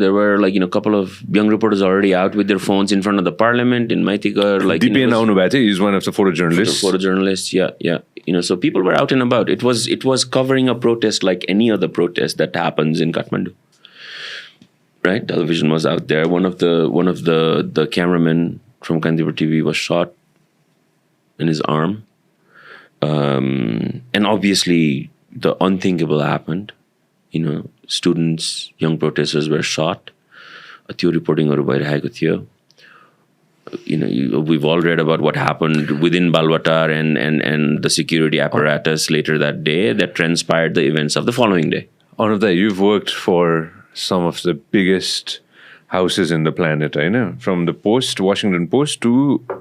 There were like a couple of young reporters already out with their phones in front of the parliament in Maitikar. Like DPN Aunubate is one of the photojournalists. Photojournalists, yeah. So people were out and about. It was covering a protest like any other protest that happens in Kathmandu. Right? Television was out there. One of the cameramen from Kantipur TV was shot in his arm. And obviously the unthinkable happened. Students, young protesters were shot. त्यो रिपोर्टिङहरु भइरहेको थियो. We've all read about what happened within Balwatar and the security apparatus later that day that transpired the events of the following day. Anup, you've worked for some of the biggest houses in the planet, I know. From the Post, Washington Post, to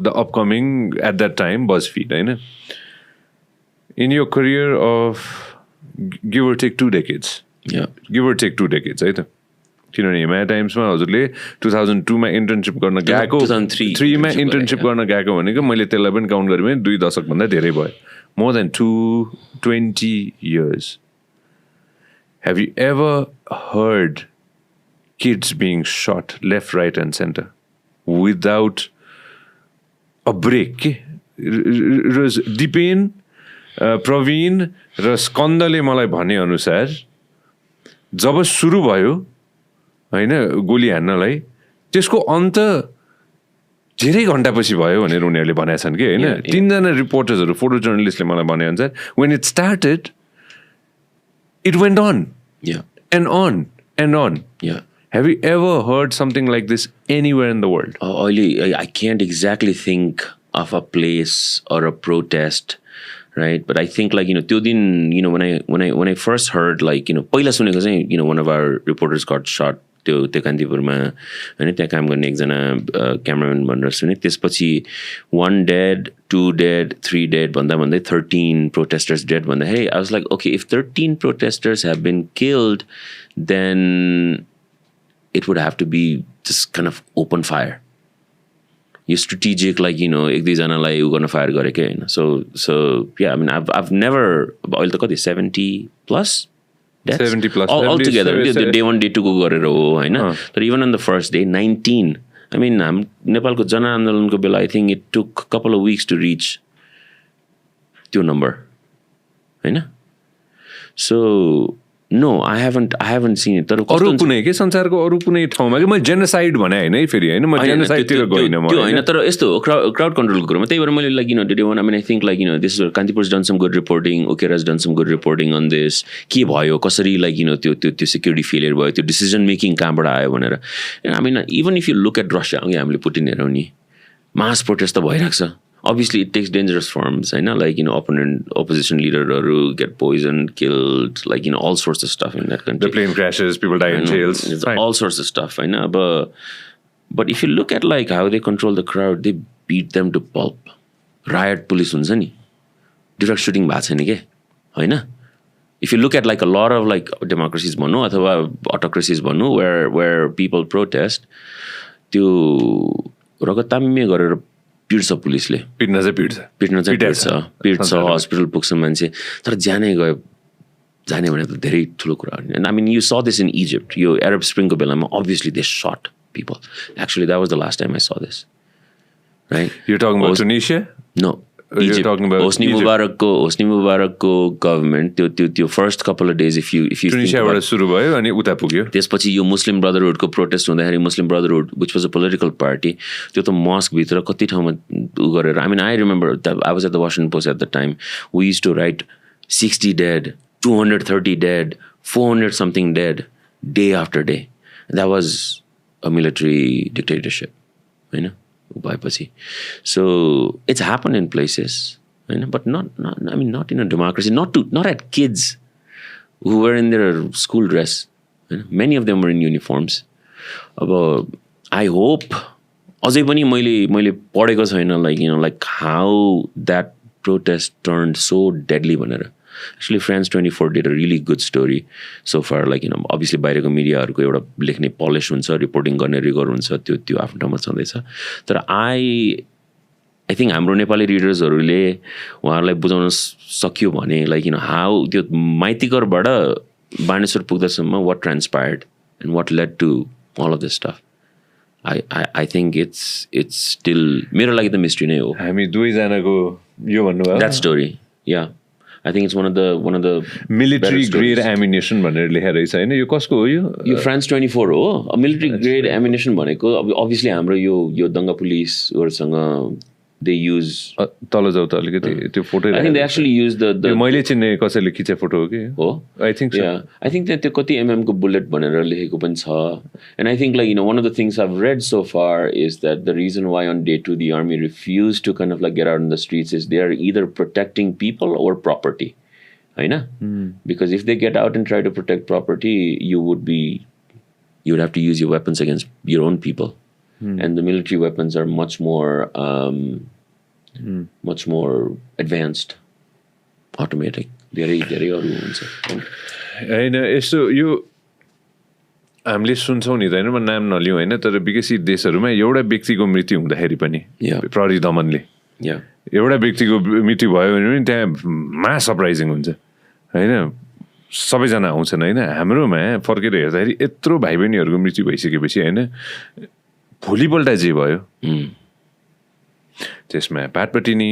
the upcoming, at that time, BuzzFeed, I know. In your career of give or take 2 decades, Yeah. Give or take 2 decades, right? किनभने हिमालय टाइम्समा हजुरले 2002मा internship गर्न गएको 2003मा internship गर्न गएको भनेको मैले त्यसलाई पनि काउन्ट गरेँ भने 2 दशकभन्दा धेरै भयो. More than 20 years. Have you ever heard kids being shot left, right, and center without a break? Dipen, Praveen र स्कन्दले मलाई भने अनुसार जब सुरु भयो हैन गोली हान्नलाई त्यसको अन्त धेरै घण्टापछि भयो भनेर उनीहरूले भनेका छन् कि हैन. 3 जना रिपोर्टर्सहरु फोटो जर्नलिस्टले मलाई भने अनुसार when it started it went on. Yeah. And on and on. Yeah. Have you ever heard something like this anywhere in the world? I can't exactly think of a place or a protest, right? But I think like त्यो दिन when I first heard like पहिला सुनेको चाहिँ one of our reporters got shot त्यो कान्तिपुरमा हैन त्यहाँ काम गर्ने एकजना क्यामेराम्यान भनेर सुने. त्यसपछि 1 dead, 2 dead, 3 dead भन्दा भन्दै 13 protesters dead भन्दा hey I was like okay if 13 protesters have been killed then it would have to be just kind of open fire. You strategic like एक दुई जनालाई उ गर्न फायर गरेकै हैन. So yeah I mean I've never अहिले त कति 70 plus deaths 70 plus all together day 1 day 2 को गरेर हो हैन. तर even on the first day 19 I mean नेपालको जनआन्दोलनको बेला I think it took a couple of weeks to reach त्यो number हैन. So no I haven't seen it. तर अरु कुनै के संसारको अरु कुनै ठाउँमा कि म जेनोसाइड भने हैन है फेरि हैन म जेनोसाइड तिर गइन म त्यो हैन. तर यस्तो क्राउड कन्ट्रोलको कुरामा त्यही भएर मैले like today one I mean I think like this is where Kantipu's done some good reporting, Okera's done some good reporting on this. के भयो कसरी like त्यो security failure भयो त्यो decision making कहाँबाट आयो भनेर. I mean even if you look at Russia हामीले पुटिन हेरौँ नि mass protest त भइराख्छ. Obviously it takes dangerous forms I know like opposition leader get poisoned, killed, like all sorts of stuff in that country. The plane crashes, people die in jails, all sorts of stuff I know. But if you look at like how they control the crowd, they beat them to pulp. Riot police हुन्छ नि direct shooting भएको छैन के हैन. If you look at like a lot of like democracies भनौँ अथवा autocracies भनौँ where people protest त्यो रगताम्य गरेर पिट्छ पुलिसले. पिट्न चाहिँ पिट्छ हस्पिटल पुग्छ मान्छे. तर जाने भने त धेरै ठुलो कुरा. And I mean you saw this in Egypt. यो Arab Spring को बेलामा obviously they shot people. Actually that was the last time I saw this. Right? You're talking about Tunisia? No. Egypt. You're talking about Hosni Mubarakको government त्यो first couple of days if you Tunisiaबाट सुरु भयो अनि उता पुग्यो. त्यसपछि यो मुस्लिम ब्रदरहुडको protest हुँदाखेरि मुस्लिम brotherhood which was a political party त्यो त मस्क भित्र कति ठाउँमा उ गरेर I mean I remember that I was at the Washington Post at the time. We used to write 60 dead, 230 dead, 400 something dead day after day. That was a military dictatorship, you know. So it's happened in places, you know, but not I mean not in a democracy, not at kids who were in their school dress. You know? Many of them were in uniforms. I hope अझै पनि मैले पढेको छैन like how that protest turned so deadly भनेर. Actually, France 24 did a really good story so far. Like, obviously, बाहिरको मिडियाहरूको एउटा लेख्ने polish हुन्छ, रिपोर्टिङ गर्ने रिगर हुन्छ, त्यो आफ्नो ठाउँमा छँदैछ. तर आई थिङ्क हाम्रो नेपाली रिडर्सहरूले उहाँहरूलाई बुझाउन सक्यो भने लाइक हाउ त्यो माइतीघरबाट बानेश्वर पुग्दासम्म what transpired and what led to all of this stuff. I think it's still मेरो लागि त मिस्ट्री नै हो. हामी दुवैजनाको यो भन्नुभयो that story. Yeah I think it's one of the military grade ammunition भनेर लेखेर रहेछ हैन. यो कसको हो यो France 24 हो. मिलिट्री ग्रेड एमिनेसन भनेको अभियसली हाम्रो यो दङ्गा पुलिसहरुसँग they use तल जाउ त अलिकति त्यो photo. I think they actually use the मैले चिन्ने कसैले खिचे फोटो हो कि हो. I think so. Yeah, I think that त्यो कति mm को बुलेट भनेर लेखेको पनि छ. And I think like one of the things I've read so far is that the reason why on day 2 the army refused to kind of like get out in the streets is they are either protecting people or property. Right? Because if they get out and try to protect property, you would have to use your weapons against your own people. And the military weapons are much more advanced, automatic. धेरै अरू हुन्छ हैन. यसो यो हामीले सुन्छौँ नि त हैन, म नाम नलिउँ हैन, तर विकसित देशहरूमा एउटा व्यक्तिको मृत्यु हुँदाखेरि पनि प्रहरी दमनले एउटा व्यक्तिको मृत्यु भयो भने पनि त्यहाँ मा सरप्राइजिङ हुन्छ हैन. सबैजना आउँछन् हैन. हाम्रोमा फर्केर हेर्दाखेरि यत्रो भाइ बहिनीहरूको मृत्यु भइसकेपछि हैन, भोलिपल्ट जे भयो त्यसमा पाटपट्टिनी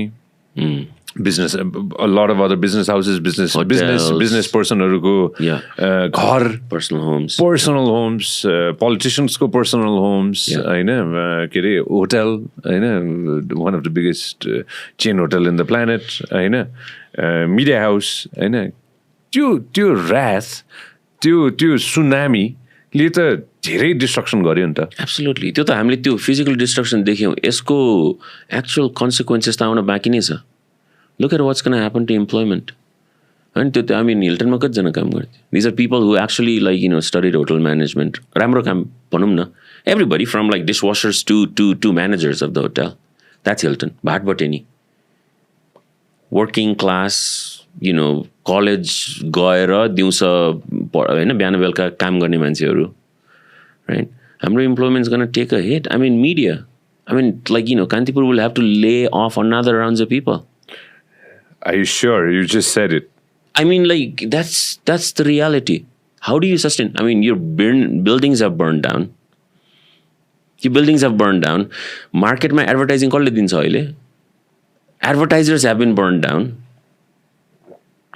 business, a lot of other business houses, business पर्सनहरूको घर, personal homes, politicians को personal homes हैन, के अरे होटल हैन, one of the biggest chain hotel in the planet हैन, media house हैन. त्यो wrath, त्यो सुनामी ले त धेरै डिस्ट्रक्सन गर्यो नि त. एब्सोल्युटली. त्यो त हामीले त्यो फिजिकल डिस्ट्रक्सन देख्यौँ. यसको एक्चुअल कन्सिक्वेन्सेस त आउन बाँकी नै छ. Look at what's going to happen to employment. And I mean, Hilton कतिजना काम गर्थे. These are people who actually studied hotel management. राम्रो काम भनौँ न. Everybody from like dishwashers to managers of the hotel. That's Hilton. भाटबटे नि. Working class, college गएर दिउँसो हैन बिहान बेलुका काम गर्ने मान्छेहरू. Right? हाम्रो employment is going to take a hit. I mean, media. I mean, like, Kantipur will have to lay off another rounds of people. Are you sure? You just said it. I mean, like, that's the reality. How do you sustain? I mean, your buildings have burned down. Your buildings have burned down. Market ma advertising kalle dincha अहिले. Advertisers have been burned down.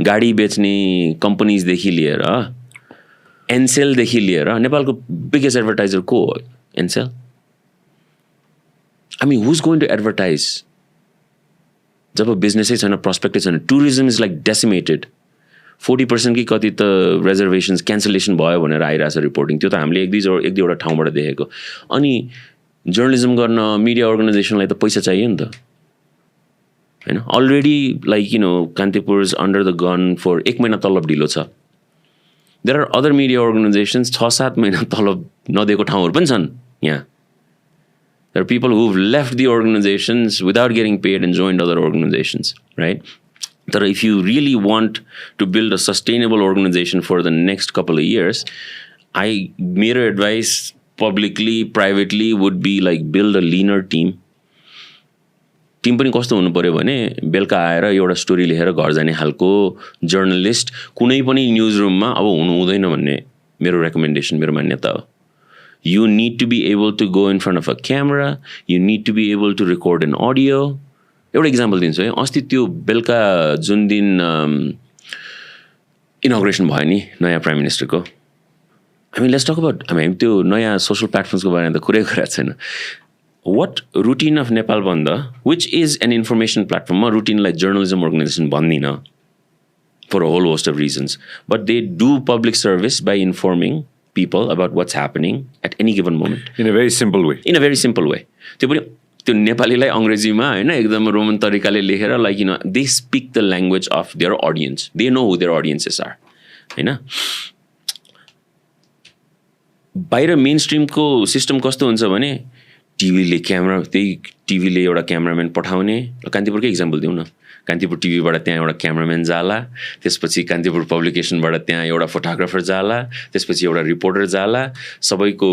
गाडी बेच्ने companies देखि लिएर एनसेल देखि लिएर नेपालको biggest advertiser को हो? Ncell. I mean, who's going to advertise? जब बिजनेसै छैन, प्रस्पेक्टै छैन, टुरिज्म इज लाइक डेसिमेटेड. 40% कि कति त रिजर्भेसन्स क्यान्सलेसन भयो भनेर आइरहेछ रिपोर्टिङ. त्यो त हामीले एक दुईवटा ठाउँबाट देखेको. अनि जर्नलिजम गर्न मिडिया अर्गनाइजेसनलाई त पैसा चाहियो नि त हैन. Already like Kantipur is under the gun for 1 महिना तलब ढिलो छ. There are other media organisations 6-7 महिना तलब नदिएको ठाउँहरू पनि छन् यहाँ. There are people who've left the organizations without getting paid and joined other organizations, right? But if you really want to build a sustainable organization for the next couple of years, my advice publicly, privately would be like build a leaner team. Team पनि कस्तो हुनु पर्यो भने बेलुका आएर एउटा story लेखेर घर जाने खालको जर्नलिस्ट कुनै पनि न्यूज रुममा अब हुनु हुँदैन भन्ने मेरो रेकमेन्डेसन, मेरो मान्यता हो. You need to be able to go in front of a camera. You need to be able to record an audio. एउटा इक्जाम्पल दिन्छु है. अस्ति त्यो बेलुका जुन दिन इनोग्रेसन भयो नि नयाँ prime मिनिस्टरको. I mean, let's talk about, त्यो नयाँ सोशल प्लेटफर्म्सको बारेमा त कुरै गरेको छैन. What routine of Nepal भन्दा, which is an information platform, म रुटिनलाई जर्नलिजम अर्गनाइजेसन भन्दिनँ for a whole host of reasons. But they do public service by informing people about what's happening at any given moment. In a very simple way. In a very simple way. त्यो नेपालीलाई अङ्ग्रेजीमा हैन एकदम Roman तरिकाले लेखेर like they speak the language of their audience. They know who their audiences are. हैन. बाहिर main स्ट्रिमको system कस्तो हुन्छ भने टिभीले एउटा क्यामराम्यान पठाउने कान्तिपुरकै इक्जाम्पल दिउँ न कान्तिपुर टिभीबाट त्यहाँ एउटा क्यामराम्यान जाला त्यसपछि कान्तिपुर पब्लिकेसनबाट त्यहाँ एउटा फोटोग्राफर जाला त्यसपछि एउटा रिपोर्टर जाला सबैको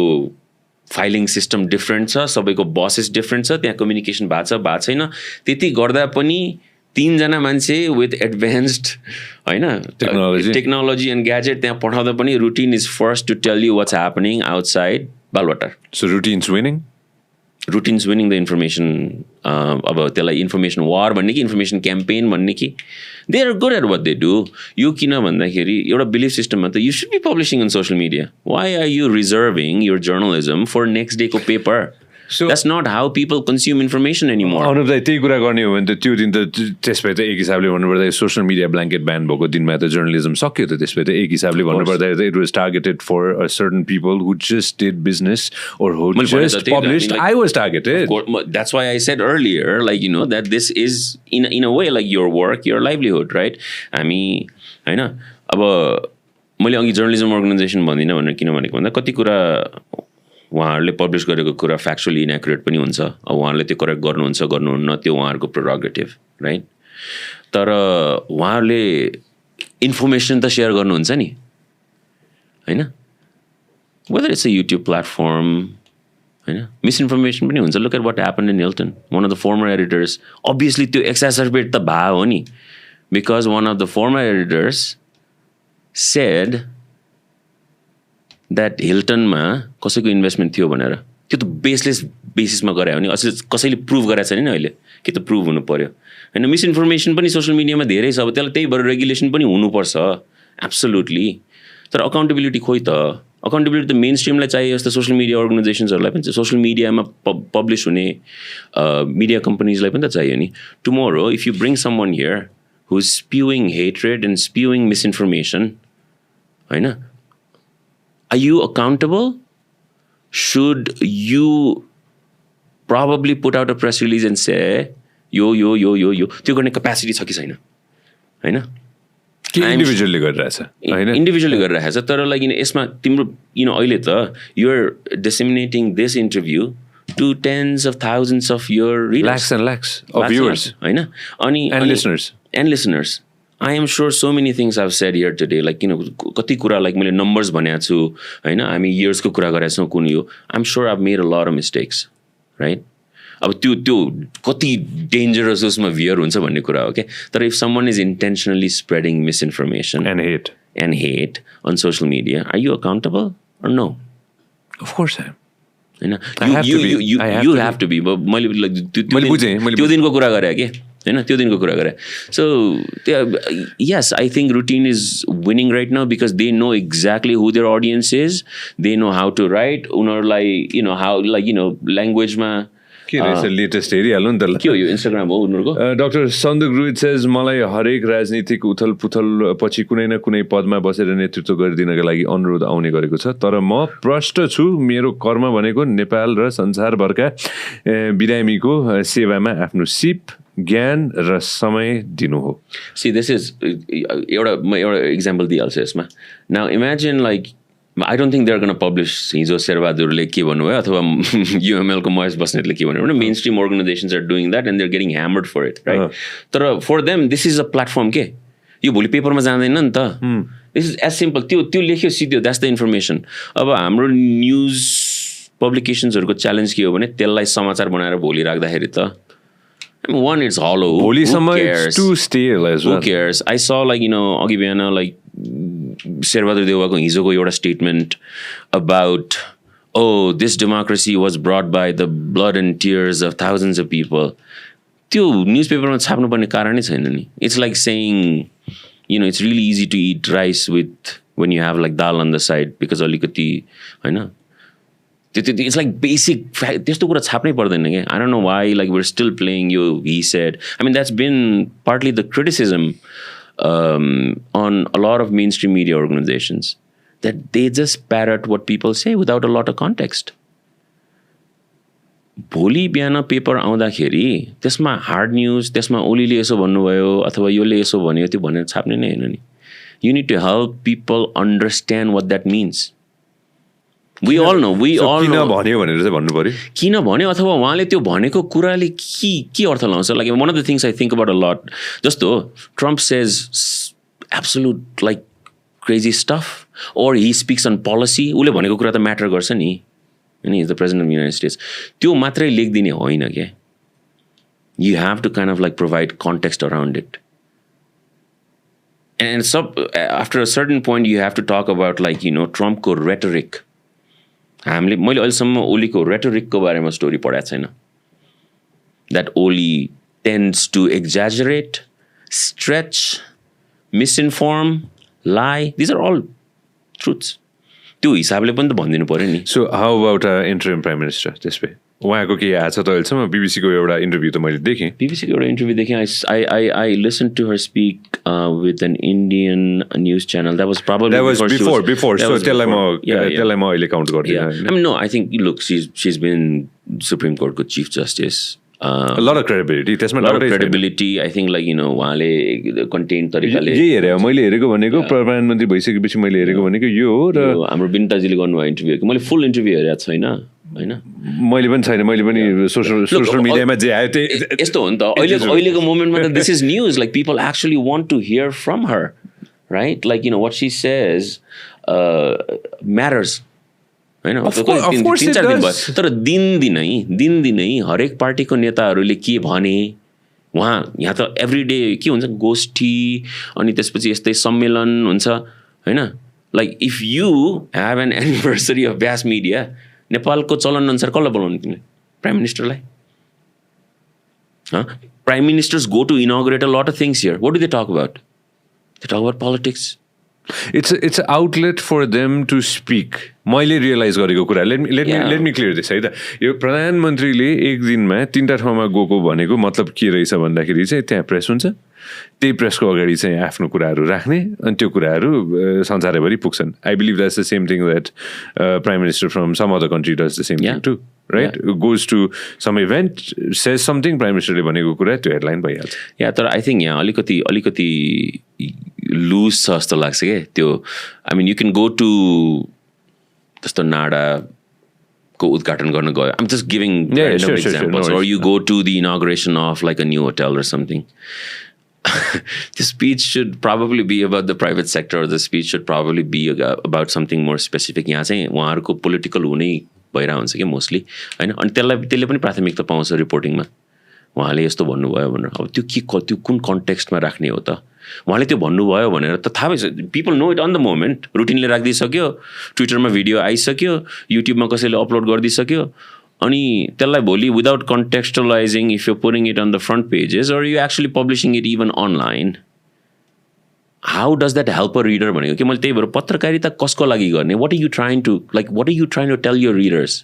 फाइलिङ सिस्टम डिफ्रेन्ट छ सबैको बसेस डिफ्रेन्ट छ त्यहाँ कम्युनिकेसन भएको छैन त्यति गर्दा पनि 3 जना मान्छे विथ एडभान्स्ड हैन टेक्नोलोजी एन्ड ग्याजेट त्यहाँ पठाउँदा पनि routine is first to tell you what's happening outside Baluwatar so routines winning the information अब त्यसलाई इन्फर्मेसन वार भन्ने कि इन्फर्मेसन क्याम्पेन भन्ने कि they are good at what they do यो किन भन्दाखेरि एउटा बिलिफ सिस्टममा त you should be publishing in social media why are you reserving your journalism for next डेको paper So that's not how people consume information anymore. Anup दाइ त्यही कुरा गर्ने हो भने त त्यो दिन त त्यसपछि त एक हिसाबले भन्नुपर्दा सोसियल मिडिया ब्ल्याङ्केट ब्यान भएको दिनमा त जर्नलिजम सक्यो त त्यसपछि त एक हिसाबले भन्नुपर्दा it was targeted for a certain people who just did business or who just published. I was targeted. That's why I said earlier, like, you know, that this is in a way like your work, your livelihood, right? I mean, हैन अब मैले अघि journalism organisation भन्दिनँ भनेर किन भनेको भन्दा कति कुरा उहाँहरूले पब्लिस गरेको कुरा फ्याक्चुअली इनएक्युरेट पनि हुन्छ अब उहाँहरूले त्यो करेक्ट गर्नुहुन्छ गर्नुहुन्न त्यो उहाँहरूको प्रोरोगेटिभ राइट तर उहाँहरूले इन्फर्मेसन त सेयर गर्नुहुन्छ नि हैन whether it's a YouTube platform हैन मिसइन्फर्मेसन पनि हुन्छ look at what happened in Hilton one of the former editors obviously त्यो एक्सासर्बेट त भयो हो नि because one of the former editors said that हिल्टनमा कसैको इन्भेस्टमेन्ट थियो भनेर त्यो त बेसलेस बेसिसमा गरायो भने असली कसैले प्रुभ गराएको छैन नि अहिले कि त प्रुभ हुनु पऱ्यो होइन मिसइन्फर्मेसन पनि सोसियल मिडियामा धेरै छ अब त्यसलाई त्यही भएर रेगुलेसन पनि हुनुपर्छ एब्सोल्युटली तर अकाउन्टेबिलिटी खोइ त अकाउन्टेबिलिटी त मेन स्ट्रिमलाई चाहियो जस्तो सोसियल मिडिया अर्गनाइजेसन्सहरूलाई पनि सोसियल मिडियामा पब्लिस हुने मिडिया कम्पनीजलाई पनि त चाहियो नि tomorrow if you bring someone here who is spewing hatred and spewing misinformation होइन Are you accountable? Should you probably put out a press release and say, yo, त्यो गर्ने capacity छ कि छैन हैन इन्डिभिजुअली गरिरहेछ इन्डिभिजुअली गरिरहेछ तर लाइक यसमा तिम्रो अहिले त you're disseminating this interview to tens of thousands of your readers. Lakhs of viewers. हैन अनि and listeners. I am sure so many things I've said here today, like, कति कुरा like मैले numbers भनेको छु हैन हामी years को कुरा गरेको छौँ कुन यो I'm sure I've made a lot of mistakes, right? अब त्यो कति dangerous उसमा veer हुन्छ भन्ने कुरा हो के तर if someone is intentionally spreading misinformation and hate on social media, are you accountable or no? Of course I am. You have to be. But मैले like त्यो दिनको कुरा गरे के हैन त्यो दिनको कुरा गरे so yes I think routine is winning right now because they know exactly who their audience is, they know how to write उनीहरुलाई how language मा के रहेछ लेटेस्ट हेरिहाल्नु नि त के हो यो इन्स्टाग्राम हो उनीहरुको डाक्टर सन्दुक रुइट सेज मलाई हरेक राजनीतिक उथलपुथल पछि कुनै न कुनै पदमा बसेर नेतृत्व गरिदिनका लागि अनुरोध आउने गरेको छ तर म प्रष्ट छु मेरो कर्म भनेको नेपाल र संसारभरका बिरामीको सेवामा आफ्नो सिप ज्ञान र समय दिनु हो See this is एउटा एक्जाम्पल दिइहाल्छु यसमा Now imagine like I don't think they're going to publish हिजो शेरबहादुरले के भन्नुभयो अथवा UML को महेश बस्नेतले के भन्नुभयो main stream organizations are doing that and they're getting hammered for it right तर for them this is a platform के यो भोलि पेपरमा जाँदैन नि त this is as simple त्यो लेख्यो सिधो that's the information अब हाम्रो न्यूज पब्लिकेसन्सहरुको च्यालेन्ज के हो भने त्यसलाई समाचार बनाएर भोलि राख्दाखेरि त I mean, one, it's hollow. It's too stale as well. Who cares? I saw अघि बिहान like शेरबहादुर देउवाको हिजोको एउटा statement about this democracy was brought by the blood and tears of thousands of people. त्यो न्युजपेपरमा छाप्नु पर्ने कारणै छैन नि. It's like saying, it's really easy to eat rice with when you have like dal on the side because अलिकति हैन It's like basic त्यस्तो कुरा छाप्नै पर्दैन के I don't know why like we're still playing he said I mean that's been partly the criticism on a lot of mainstream media organizations that they just parrot what people say without a lot of context भोलि बिहान paper आउँदाखेरि त्यसमा hard news त्यसमा ओलीले यसो भन्नुभयो अथवा योले यसो भन्यो त्यो भनेर छाप्ने नै हैन नि You need to help people understand what that means We all know. किन भन्यो भनेर चाहिँ भन्नु पर्यो किन भन्यो अथवा उहाँले त्यो भनेको कुराले के अर्थ लाउँछ like one of the things I think about a lot जस्तो Trump says absolute like crazy stuff or he speaks on policy उसले भनेको कुरा त म्याटर गर्छ नि and he is the president of the United States त्यो मात्रै लेखिदिने होइन के you have to kind of like provide context around it and after a certain point you have to talk about like Trump ko rhetoric हामीले मैले अहिलेसम्म ओलीको रेटोरिकको बारेमा story पढाएको छैन that Oli tends to exaggerate stretch misinform लाई these are all truths त्यो हिसाबले पनि त भनिदिनु पऱ्यो नि so how about interim prime minister त्यसपछि उहाँको के आएको छ त अहिलेसम्म बीबीसीको एउटा इन्टरभ्यू त मैले देखेँ बीबीसीको एउटा इन्टरभ्यू देखेँ I listen to her speak with an Indian news channel that was probably before so त्यसलाई म अहिले काउन्ट गर्दिनँ I mean, no, I think, look, she's been Supreme Court को Chief Justice. A lot of credibility. त्यसमा lot of credibility. I think like उहाँले content तरिकाले यही हेरे मैले हेरेको भनेको प्रधानमन्त्री भइसकेपछि मैले हेरेको भनेको यो हो र हाम्रो बिन्ताजीले गर्नुभयो इन्टरभ्यू मैले फुल इन्टरभ्यू हेरेको छैन हैन मैले पनि छैन मैले पनि सोशल मिडियामा जे आयो त्यही यस्तो हो नि त अहिलेको मोमेन्टमा त this is news like people actually want to hear from her right like what she says matters हैन तर दिनदिनै हरेक पार्टीको नेताहरूले के भने यहाँ त एभ्रिडे के हुन्छ गोष्ठी अनि त्यसपछि यस्तै सम्मेलन हुन्छ हैन like if you have an anniversary of Vyas media नेपालको चलन अनुसार कसलाई बोलाउनु तिमीले प्राइम मिनिस्टरलाई prime ministers go to inaugurate a lot of things here what do they talk about politics It's an outlet for them to speak. मैले realize गरेको कुरा लेट मी क्लियर दिस है त यो प्रधानमन्त्रीले एक दिनमा 3टा ठाउँमा गएको भनेको मतलब के रहेछ भन्दाखेरि चाहिँ त्यहाँ प्रेस हुन्छ त्यही प्रेसको अगाडि चाहिँ आफ्नो कुराहरू राख्ने अनि त्यो कुराहरू संसारैभरि पुग्छन् I believe that's the same thing that prime minister from some other country does the same thing too right goes to some event says something prime मिनिस्टरले भनेको कुरा त्यो हेडलाइन भइहाल्छ या तर आई थिङ्क यहाँ अलिकति लुज छ जस्तो लाग्छ क्या त्यो I mean you can go to जस्तो नाडाको उद्घाटन गर्न गयो I'm just giving examples or you go to the inauguration of like a new hotel or something the speech should probably be about the private sector or the speech should probably be about something more specific यहाँ चाहिँ उहाँहरूको political हुनै भइरहेको हुन्छ कि mostly होइन अनि त्यसले पनि प्राथमिकता पाउँछ रिपोर्टिङमा उहाँले यस्तो भन्नुभयो भनेर अब त्यो कुन कन्टेक्स्टमा राख्ने हो त उहाँले त्यो भन्नुभयो भनेर त थाहा भइसक्यो people know it on the moment रुटिनले राखिदिइसक्यो ट्विटरमा भिडियो आइसक्यो युट्युबमा कसैले अपलोड गरिदिइसक्यो अनि त्यसलाई भोलि without contextualizing if you putting it on the front pages or you actually publishing it even online how does that help a reader भनेको कि मैले त्यही भएर पत्रकारिता कसको लागि गर्ने what are you trying to tell your readers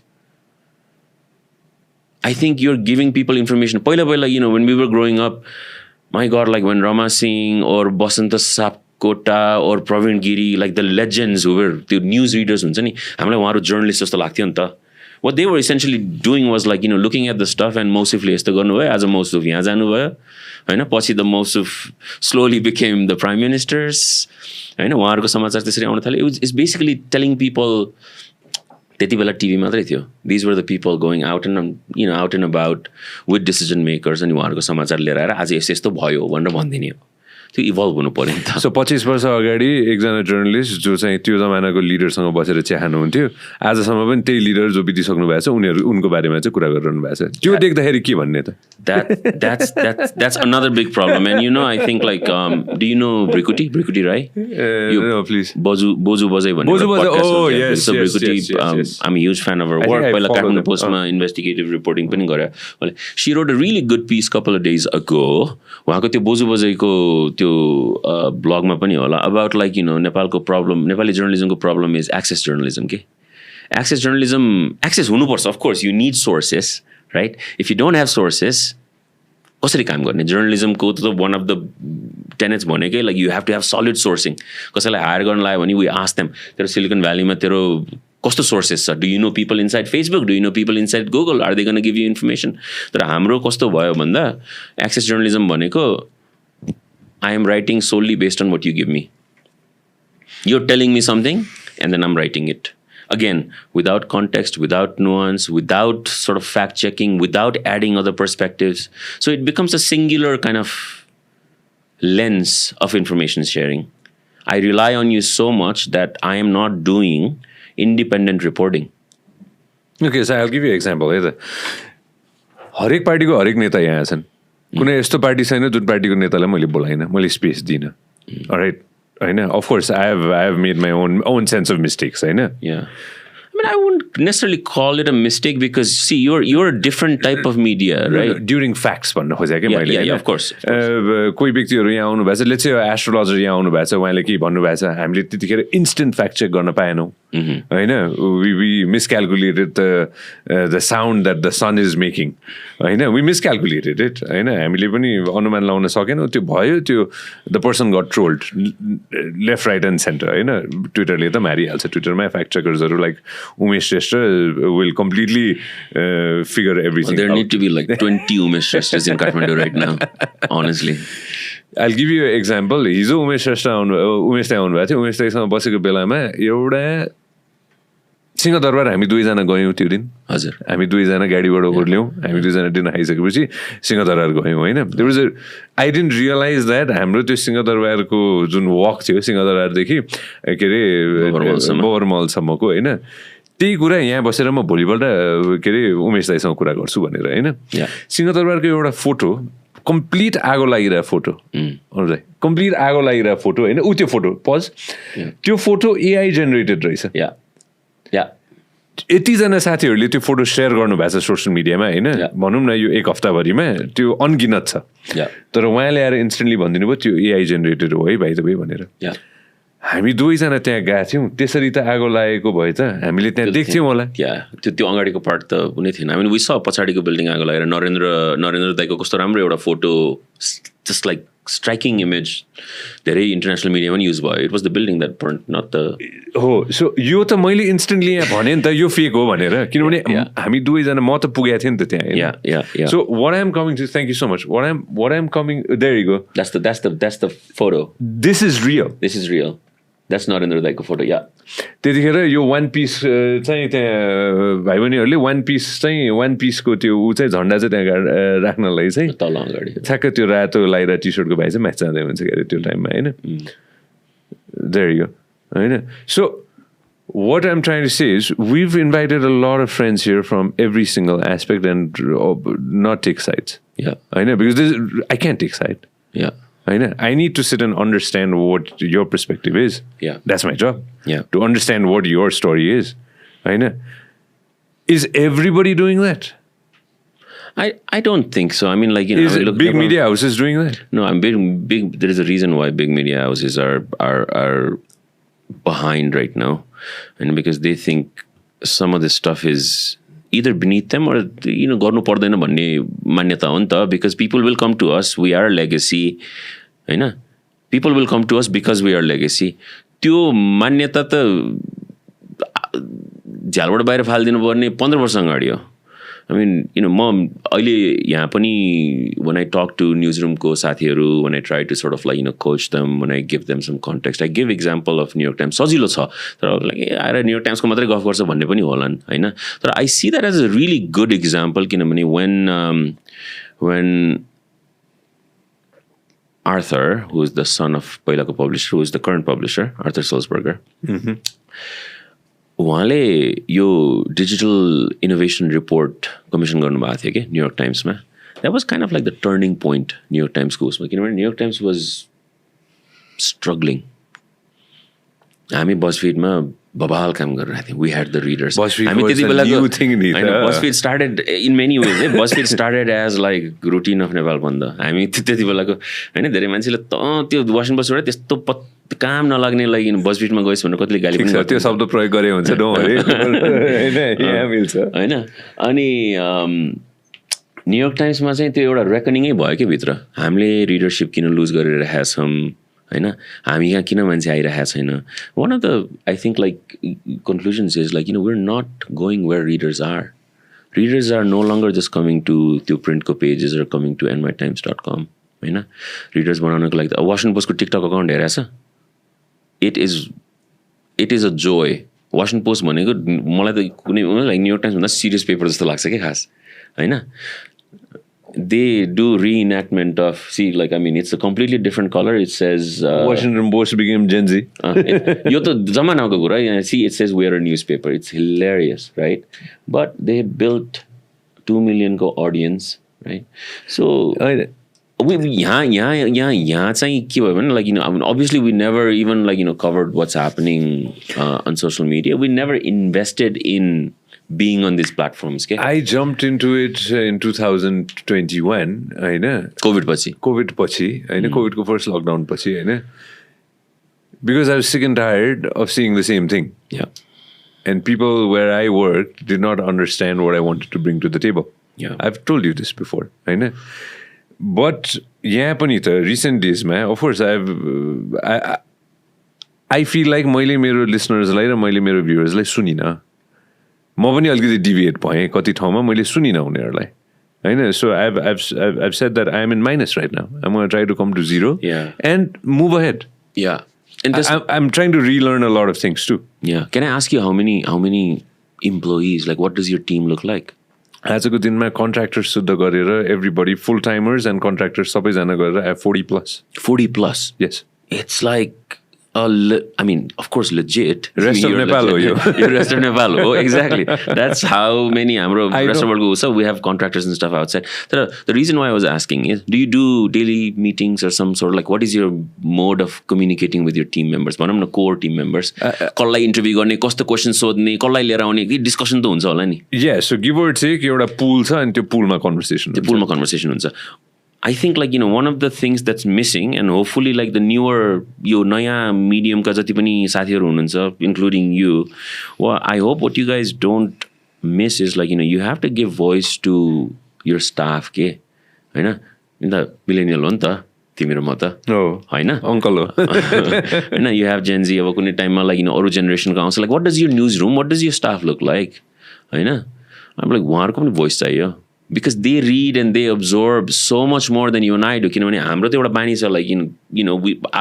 I think you're giving people information. पहिला when we were growing up, my God, like when Rama Singh or Basanta Sapkota or Praveen Giri, like the legends who were the news readers, हामीलाई उहाँहरू journalists जस्तो लाग्थ्यो नि त. What they were essentially doing was like looking at the stuff and Mosifले यस्तो गर्नुभयो आज Mosif यहाँ जानुभयो हैन पछि the Mosif slowly became the prime ministers हैन उहाँहरूको समाचार त्यसरी आउन थाल्यो. It's basically telling people त्यति बेला टिभी मात्रै थियो. These were the people going out and about with decision makers अनि उहाँहरूको समाचार लिएर आएर आज यस्तो भयो भनेर भनिदिने हो. त्यो इभल्भ हुनु पर्यो नि त. सो 25 वर्ष अगाडि एकजना जर्नलिस्ट जो चाहिँ त्यो जमानाको लिडरसँग बसेर चिया खानुहुन्थ्यो आजसम्म पनि त्यही लिडर जो बितिसक्नु भएको छ उनको बारेमा चाहिँ कुरा गरिरहनु भएको छ. त्यो देख्दाखेरि के भन्ने त? That's another big problem. And I think like do you know Brikuti Rai? No, please. Bozu Bajai भन्ने. Bozu Bajai. Oh yes. So Brikuti, I'm a huge fan of her work. पहिला Kathmandu Post मा investigative reporting पनि गरे. She wrote a really good piece couple of days ago. उहाँको त्यो बोजु बजाइको त्यो ब्लगमा पनि होला about like नेपालको प्रब्लम नेपाली जर्नलिजमको प्रब्लम इज एक्सेस जर्नलिजम के एक्सेस जर्नलिजम एक्सेस हुनुपर्छ of course you need sources right if you don't have sources कसरी काम गर्ने जर्नलिजमको त वान अफ द टेनेट्स भनेकै like you have to have solid sourcing कसैलाई हायर गर्न लाग्यो भने वी आस्क देम तेरो सिलिकन भ्यालीमा तेरो कस्तो सोर्सेस छ do you know people inside Facebook do you know people inside Google are they gonna give you information तर हाम्रो कस्तो भयो भन्दा एक्सेस जर्नलिजम भनेको I am writing solely based on what you give me. You're telling me something and then I'm writing it. again, without context, without nuance, without sort of fact checking, without adding other perspectives. So it becomes a singular kind of lens of information sharing. I rely on you so much that I am not doing independent reporting. Okay, so I'll give you an example. है त हरेक पार्टीको हरेक नेता यहाँ छन् कुनै यस्तो पार्टी छैन जुन पार्टीको नेतालाई मैले बोलाइनँ मैले स्पेस दिइनँ राइट होइन of course I have made my own sense of mistakes होइन Yeah. I mean, I wouldn't necessarily call it a mistake because, see, you're a different type of media, right? During facts भन्न खोजेँ क्या मैले Yeah, of course. कोही व्यक्तिहरू यहाँ आउनु भएको छ लेट्स से एस्ट्रोलोजर यहाँ आउनु भएको छ उहाँले के भन्नुभएको छ हामीले त्यतिखेर इन्स्टेन्ट फ्याक्ट चेक गर्न पाएनौँ होइन we miscalculated the sound that the sun is making होइन वी मिसक्यालकुलेटेड इट होइन हामीले पनि अनुमान लाउन सकेनौँ त्यो भयो त्यो the person got trolled left right and centre होइन ट्विटरले त मारिहाल्छ ट्विटरमा फ्याक्ट चेकर्सहरू like Umesh Shrestha will completely figure everything There out. need to be like 20 Umesh Shrestha's in Kathmandu right now, honestly. I'll give you an example. हिजो उमेश श्रेष्ठ उमेश त्यहाँ आउनुभएको थियो उमेश त्यहीसँग बसेको बेलामा एउटा सिंहदरबार हामी दुईजना गयौँ त्यो दिन हजुर हामी दुईजना गाडीबाट ओर्ल्यौँ हामी दुईजना डिनर खाइसकेपछि सिंहदरबार गयौँ होइन there was I didn't realise that हाम्रो त्यो सिंहदरबारको जुन वक थियो सिंहदरबारदेखि के अरे बोरमलसम्मको होइन त्यही कुरा यहाँ बसेर म भोलिपल्ट के अरे उमेश दाईसँग कुरा गर्छु भनेर होइन सिंहदरबारको एउटा फोटो कम्प्लिट आगो लागिरहेको फोटो कम्प्लिट आगो लागिरहेको फोटो होइन ऊ त्यो फोटो पज त्यो फोटो एआई जेनेरेटेड रहेछ यतिजना साथीहरूले त्यो फोटो सेयर गर्नुभएको छ सोसियल मिडियामा होइन भनौँ न यो एक हप्ताभरिमा त्यो अनगिनत छ तर उहाँले आएर इन्स्टेन्टली भनिदिनु भयो त्यो एआई जेनेरेटेड हो है भाइ तपाईँ भनेर हामी दुवैजना त्यहाँ गएको थियौँ त्यसरी त आगो लागेको भए त हामीले त्यहाँ देख्थ्यौँ होला त्यो अगाडिको पार्ट त कुनै थिएन हामी विस पछाडिको बिल्डिङ आगो लागेर नरेन्द्र दाईको कस्तो राम्रो एउटा photo just like striking image धेरै इन्टरनेसनल मिडियामा पनि युज भयो it was the building that burn not the हो सो यो त मैले इन्स्टेन्टली यहाँ भने नि त यो फेक हो भनेर किनभने हामी दुवैजना म त पुगेको थिएँ नि त त्यहाँ so what I am coming to thank you so much what I am coming there you go that's the photo this is real That's Narendra दाईको फोटो त्यतिखेर यो वान पिस चाहिँ त्यहाँ भाइ बहिनीहरूले वान पिसको त्यो ऊ चाहिँ झन्डा चाहिँ त्यहाँ राख्नलाई चाहिँ तल अगाडि ठ्याक्क त्यो रातो लाइरा टी सर्टको भाइ चाहिँ म्याच जाँदै हुन्छ के अरे त्यो टाइममा होइन देयर यु होइन so what I'm trying to say is we've invited a lot of friends here from every single aspect and not take sides. I know because I can't take side. I need to sit and understand what your perspective is. That's my job. To understand what your story is. Is everybody doing that? I don't think so. I mean, like, you know, is big media houses doing that? No, I'm big. There is a reason why big media houses are behind right now, and because they think some of this stuff is either beneath them or गर्नु पर्दैन भन्ने मान्यता हो नि त because people will come to us, we are a legacy, हैन, people will come to us because we are legacy. त्यो मान्यता त झ्यालबाट बाहिर फालिदिनु पर्ने 15 वर्ष अगाडि हो. I mean, म अहिले यहाँ पनि when I talk to newsroom को साथीहरू, when I try to sort of like, coach them, when I give them some context, I give example of New York Times. सजिलो छ तर like आएर New York Times को मात्रै गफ गर्छ भन्ने पनि होलान् हैन. तर I see that as a really good example किनभने when Arthur, who is the son of पहिलाको publisher, who is the current publisher, Arthur Sulzberger, उहाँले यो डिजिटल इनोभेसन रिपोर्ट कमिसन गर्नुभएको थियो कि न्युयोर्क टाइम्समा. That was kind of like the turning point New York टाइम्सको उसमा किनभने न्युयोर्क टाइम्स वाज स्ट्रगलिङ. हामी बजफिडमा बबाल काम गरिरहेको थियौँ. We had the readers. हामी त्यति बेलाको BuzzFeed started in many ways. BuzzFeed started as like Routine of Nepal बन्द. हामी त्यति बेलाको होइन धेरै मान्छेले त्यो वासिङ बसबाट त्यस्तो काम नलाग्ने लागि बजफिडमा गएछ भनेर कतिले गाली पनि त्यो शब्द प्रयोग गरे हुन्छ होइन. अनि न्युयोर्क टाइम्समा चाहिँ त्यो एउटा रेकनिङै भयो कि भित्र हामीले रिडरसिप किन लुज गरिरहेका छौँ होइन, हामी यहाँ किन मान्छे आइरहेको छैन. One of the I think like conclusions is like we are not going where readers are. Readers are no longer just coming to त्यो प्रिन्टको pages are coming to nytimes.com होइन. रिडर्स बनाउनको लागि वासिङ पोस्टको टिकटक अकाउन्ट हेरेछ. It is a joy Washington Post भनेको मलाई त कुनै लाइक न्युयोर्क टाइम्स भन्दा सिरियस पेपर जस्तो लाग्छ क्या खास होइन दे डु रिइन्याक्टमेन्ट अफ सी like I mean it's a completely different colour it says Washington Post became Gen Z यो त जमानाको कुरा see it says where a newspaper it's hilarious right but they built 2 million को audience right so यहाँ चाहिँ के भयो भने like obviously we never even like covered what's happening on social media. We never invested in being on these platforms. Okay? I jumped into it in 2021 होइन COVID पछि होइन COVID को first lockdown पछि होइन because I was sick and tired of seeing the same thing. Yeah. And people where I worked did not understand what I wanted to bring to the table. Yeah. I've told you this before होइन But यहाँ पनि त recent days मा of course I feel like मैले मेरो listeners-लाई र मैले मेरो viewers-लाई सुनिनँ म पनि अलिकति deviate भएँ कति ठाउँमा मैले सुनिनँ उनीहरूलाई होइन so I've said that I'm in minus right now. I'm going to try to come to zero and move ahead. Yeah. And I'm trying to relearn a lot of things too. Yeah. Can I ask you how many employees, like what does your team look like? आजको दिनमा contractors शुद्ध गरेर everybody full timers and contractors सबैजना गरेर I have 40 plus. 40 plus? Yes. It's like I mean, of course, legit. Rest of Nepal ho yo. Rest of Nepal ho, exactly. That's how many rest of world go. So we have contractors and stuff outside. The reason why I was asking is, do you do daily meetings or some sort of like, what is your mode of communicating with your team members? One of the core team members. Kallai interview गर्ने, कस्तो question सोध्ने, कल्लाई लिएर आउने, discussion त हुन्छ होला नि. Yeah, so give or take एउटा pool छ अनि त्यो poolमा conversation. त्यो poolमा conversation हुन्छ. I think like one of the things that's missing and hopefully like the newer यो नयाँ medium का जति पनि साथीहरू हुनुहुन्छ including you I hope what you guys don't miss is like you have to give voice to your staff के हैन नि त millennial हो नि त तिम्रो म त हैन uncle हो हैन you have Gen Z अब कुनै टाइममा like अरु जेनेरेसनको आउँछ like what does your newsroom what does your staff look like हैन I'm like उहाँहरुको पनि voice चाहियो because they read and they absorb so much more than you and I do किनभने हाम्रो त एउटा बानी छ like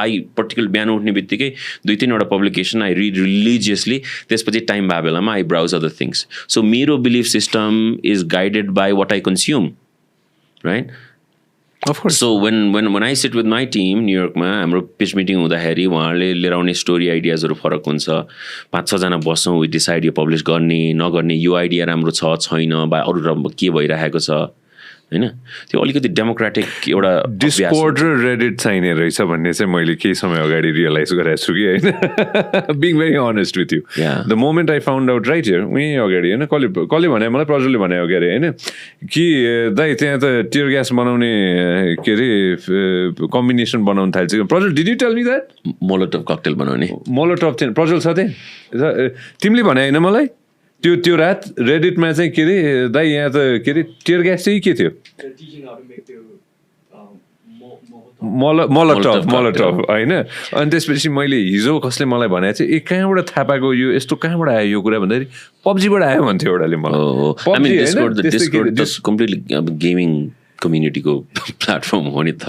I particularly बिहान उठ्ने बित्तिकै 2-3 वटा publication I read religiously त्यसपछि टाइम भए बेलामा I browse other things so मेरो belief system is guided by what I consume right Of course. So when I sit with my team New York मा हाम्रो pitch meeting हुँदाखेरि उहाँहरूले लिएर आउने story ideas हरू फरक हुन्छ 5-6 जना बस्छौँ we decide यो publish गर्ने नगर्ने यो idea राम्रो छ छैन बा अरु के भइरहेको छ हैन त्यो अलिकति डेमोक्रेटिक एउटा डिस्कॉर्ड र रेडिट चाहिने रहेछ भन्ने चाहिँ मैले केही समय अगाडि रियलाइज गरेको छु कि हैन being very honest with you the moment I found out right here उही अगाडि हैन कसले भने मलाई प्रजलले भने अगाडि हैन कि दाइ त्यहाँ त टियर ग्यास बनाउने के रे कम्बिनेसन बनाउन थाल्छ Prajal did you tell me that Molotov cocktail बनाउने मोलोटोभ चाहिँ प्रजल छ त्यहाँ तिमीले भने हैन मलाई त्यो रात रेडिटमा चाहिँ के रे दाइ यहाँ त के रे टियर ग्यास चाहिँ के थियो मोलोटोभ होइन अनि त्यसपछि मैले हिजो कसले मलाई भने चाहिँ ए कहाँबाट थाहा पाएको यो यस्तो कहाँबाट आयो यो कुरा भन्दाखेरि पब्जीबाट आयो भन्थ्यो एउटाले मलाई कम्प्लिटली गेमिङ कम्युनिटीको प्लेटफर्म हो नि त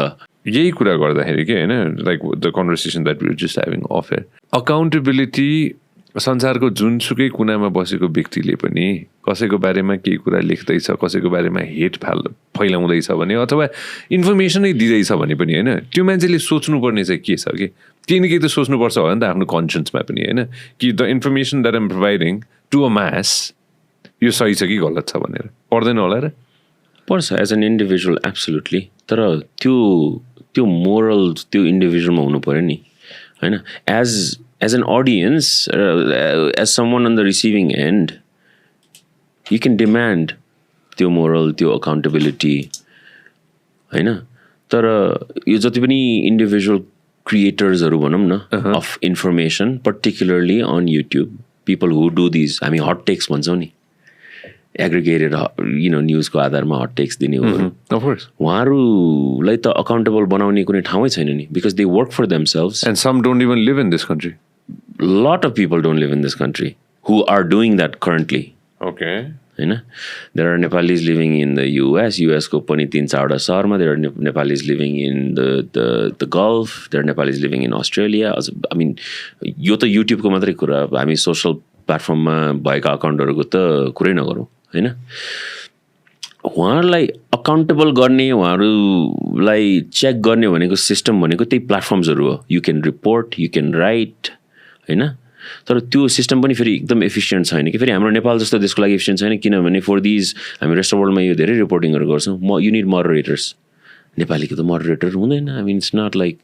यही कुरा गर्दाखेरि के होइन like the conversation that we just having of air accountability संसारको जुनसुकै कुनामा बसेको व्यक्तिले पनि कसैको बारेमा केही कुरा लेख्दैछ कसैको बारेमा हेट फैलाउँदैछ भने अथवा इन्फर्मेसनै दिँदैछ भने पनि होइन त्यो मान्छेले सोच्नुपर्ने चाहिँ के छ कि केही न केही त सोच्नुपर्छ होला नि त आफ्नो कन्सियन्समा पनि होइन कि the information that am providing to a mass यो सही छ कि गलत छ भनेर पर्दैन होला र पर्छ एज एन इन्डिभिजुअल एब्सोल्युटली तर त्यो मोरल त्यो इन्डिभिजुअलमा हुनु पर्यो नि होइन as an audience, as someone on the receiving end, you can demand त्यो moral, त्यो accountability, हैन तर यो जति पनि individual creators हरू भनौं न of information, particularly on YouTube, people who do these, I mean hot takes भन्छौं नि aggregated news को आधारमा hot takes दिने हो of course उहाँहरूलाई त accountable बनाउने कुनै ठाउँै छैन नि because they work for themselves and some don't even live in this country. Lot of people don't live in this country who are doing that currently. Okay. There are Nepalis living in the US ko pani 3-4 sarma. There are Nepalis living in the Gulf. There are Nepalis living in Australia. I mean, yo ta YouTube ko matrai kura. I mean, social प्लेटफर्ममा भएका अकाउन्टहरूको त कुरै नगरौँ होइन उहाँहरूलाई accountable गर्ने उहाँहरूलाई check गर्ने भनेको सिस्टम भनेको त्यही प्लेटफर्म्सहरू हो you can report you can write होइन तर त्यो सिस्टम पनि फेरि एकदम एफिसियन्ट छैन कि फेरि हाम्रो नेपाल जस्तो देशको लागि एफिसियन्ट छैन किनभने फर दिज हामी रेस्ट अफ वर्ल्डमा यो धेरै रिपोर्टिङहरू गर्छौँ यु निड मोडरेटर्स नेपालीको त मोडरेटर हुँदैन I mean it's not like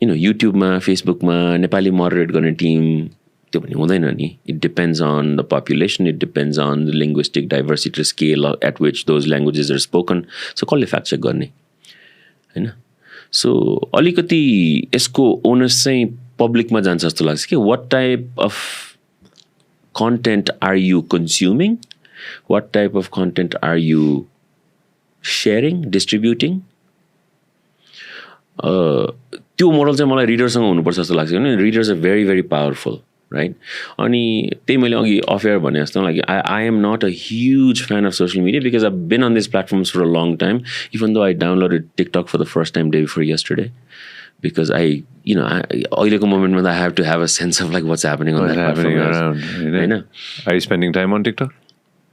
युट्युबमा फेसबुकमा नेपाली मोडरेट गर्ने टिम त्यो पनि हुँदैन नि it depends on the population it depends on the linguistic diversity scale at which those languages are spoken so कसले फ्याक्ट चेक गर्ने होइन सो अलिकति यसको ओनर्स चाहिँ पब्लिकमा जान्छ जस्तो लाग्छ कि what type of content are you consuming what type of content are you sharing distributing त्यो मोडल चाहिँ मलाई रिडरसँग हुनुपर्छ जस्तो लाग्छ किनभने readers are very very powerful right अनि त्यही मैले अघि अफेयर भने जस्तो like I am not a huge fan of social media because I been on this platforms for a long time even though I downloaded TikTok for the first time day before yesterday because अहिलेको मोमेन्टमा त I have to have a sense of like what's happening on that platform. होइन Are you spending time on TikTok?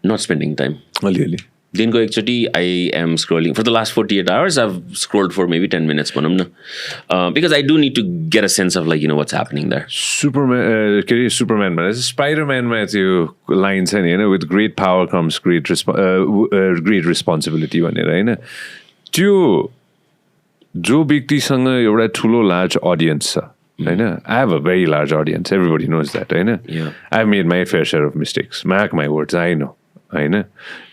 Not spending time. अलिअलि दिनको एकचोटि I am scrolling for the last 48 hours I've scrolled for maybe 10 minutes भनौँ न because I do need to get a sense of like what's happening there. Superman भनेर स्पाइडरम्यानमा त्यो line छ नि होइन with great power comes great responsibility भनेर होइन त्यो जो व्यक्तिसँग एउटा ठुलो लार्ज अडियन्स छ होइन I have a very large audience everybody knows that होइन I have made my fair share of mistakes mark my words I know होइन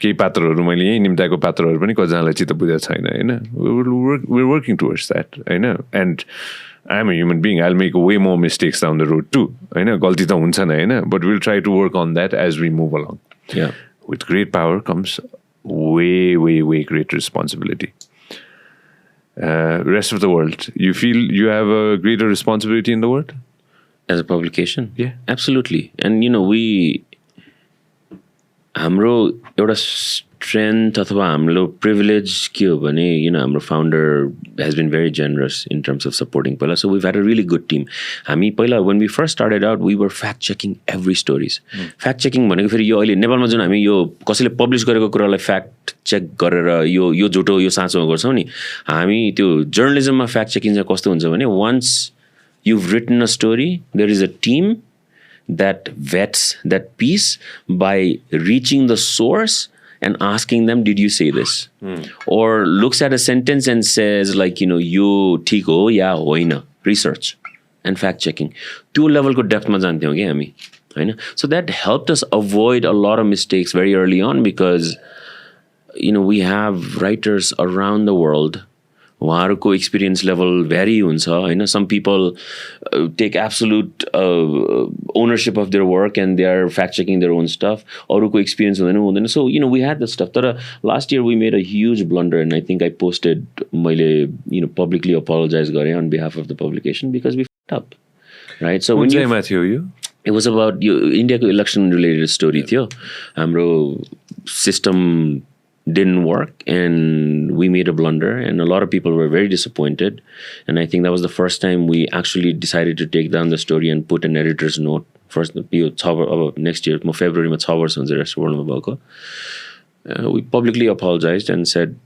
केही पात्रहरू मैले यहीँ निम्ताएको पात्रहरू पनि कतिजनालाई चित्त बुझेको छैन होइन we're working towards that होइन and I am a human being I make way more mistakes down the road to होइन गल्ती त हुन्छ नै होइन but will try to work on that as we move along with great power comes we great responsibility rest of the world, you feel you have a greater responsibility in the world? As a publication? Yeah. Absolutely. And हाम्रो एउटा strength अथवा हाम्रो privilege के हो भने हाम्रो founder has been very generous in terms of supporting पहिला so we've had a really good team हामी पहिला when we first started out we were fact checking every stories fact checking भनेको फेरि यो अहिले नेपालमा जुन हामी यो कसैले पब्लिस गरेको कुरालाई फ्याक्ट चेक गरेर यो झुटो यो साँचो गर्छौँ नि हामी त्यो जर्नलिजममा फ्याक्ट चेकिङ चाहिँ कस्तो हुन्छ भने once you've written a story there is a team that vets that piece by reaching the source and asking them, did you say this? Or looks at a sentence and says like, yo ठीक हो या होइन research and fact checking. त्यो levelको depthमा जान्थ्यौँ कि हामी होइन so that helped us avoid a lot of mistakes very early on because we have writers around the world उहाँहरूको experience level vary हुन्छ होइन some people take absolute ownership of their work and they are fact checking their own stuff अरूको experience हुँदैन so we had the stuff तर last year we made a huge blunder and I think I posted मैले publicly apologize गरेँ on behalf of the publication because we up right so थियो यो it was about यो इन्डियाको election related story थियो हाम्रो system didn't work and we made a blunder and a lot of people were very disappointed and I think that was the first time we actually decided to take down the story and put an editor's note first next year February ma 6 वर्ष हुन्छ rest वर्ल्डमा भएको we publicly apologized and said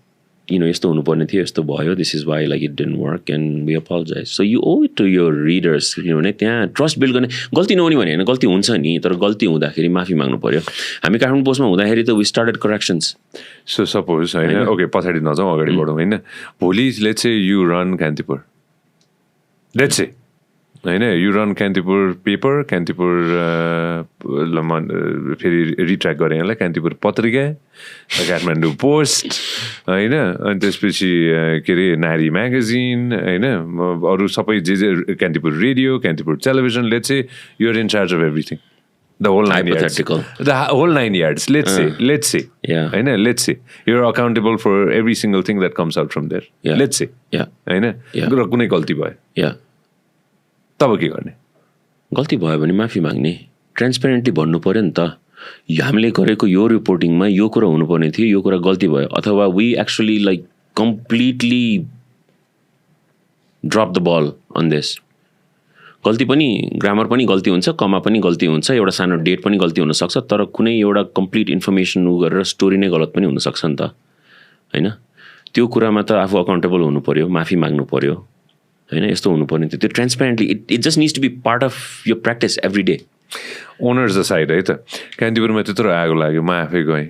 यस्तो हुनुपर्ने थियो यस्तो भयो this is why like it didn't work and we apologize so you owe it to your readers किनभने त्यहाँ ट्रस्ट बिल्ड गर्ने गल्ती नहुने भने होइन गल्ती हुन्छ नि तर गल्ती हुँदाखेरि माफी माग्नु पर्यो हामी काठमाडौँ पोस्टमा हुँदाखेरि त we started corrections so suppose होइन ओके पछाडि नजाउँ अगाडि बढौँ होइन भोलि let's say you run Kantipur let's say होइन you run Kantipur paper Kantipur फेरि रिट्र्याक्ट गरेँ यसलाई कान्तिपुर पत्रिका काठमाडौँ पोस्ट होइन अनि त्यसपछि के अरे नारी म्यागजिन होइन अरू सबै जे Kantipur radio Kantipur television let's say you're in charge of everything the whole 9 yards the whole 9 yards let's say yeah I know let's say you're accountable for every single thing that comes out from there let's say I know र कुनै गल्ती भयो तब के गर्ने गल्ती भयो भने माफी माग्ने ट्रान्सपेरेन्टली भन्नु पर्यो नि त हामीले गरेको यो रिपोर्टिङमा यो कुरा हुनुपर्ने थियो यो कुरा गल्ती भयो अथवा we actually like completely drop the ball on this गल्ती पनि ग्रामर पनि गल्ती हुन्छ, कमा पनि गल्ती हुन्छ, एउटा सानो डेट पनि गल्ती हुनसक्छ, तर कुनै एउटा कम्प्लिट इन्फर्मेसन गरेर स्टोरी नै गलत पनि हुनसक्छ नि त होइन. त्यो कुरामा त आफू अकाउन्टेबल हुनु पऱ्यो, माफी माग्नु पऱ्यो होइन. यस्तो हुनु पर्ने थियो. त्यो transparently it just needs to be part of यो practice every day. Owners the side है त. कान्तिपुरमा त्यत्रो आगो लाग्यो, म आफै गएँ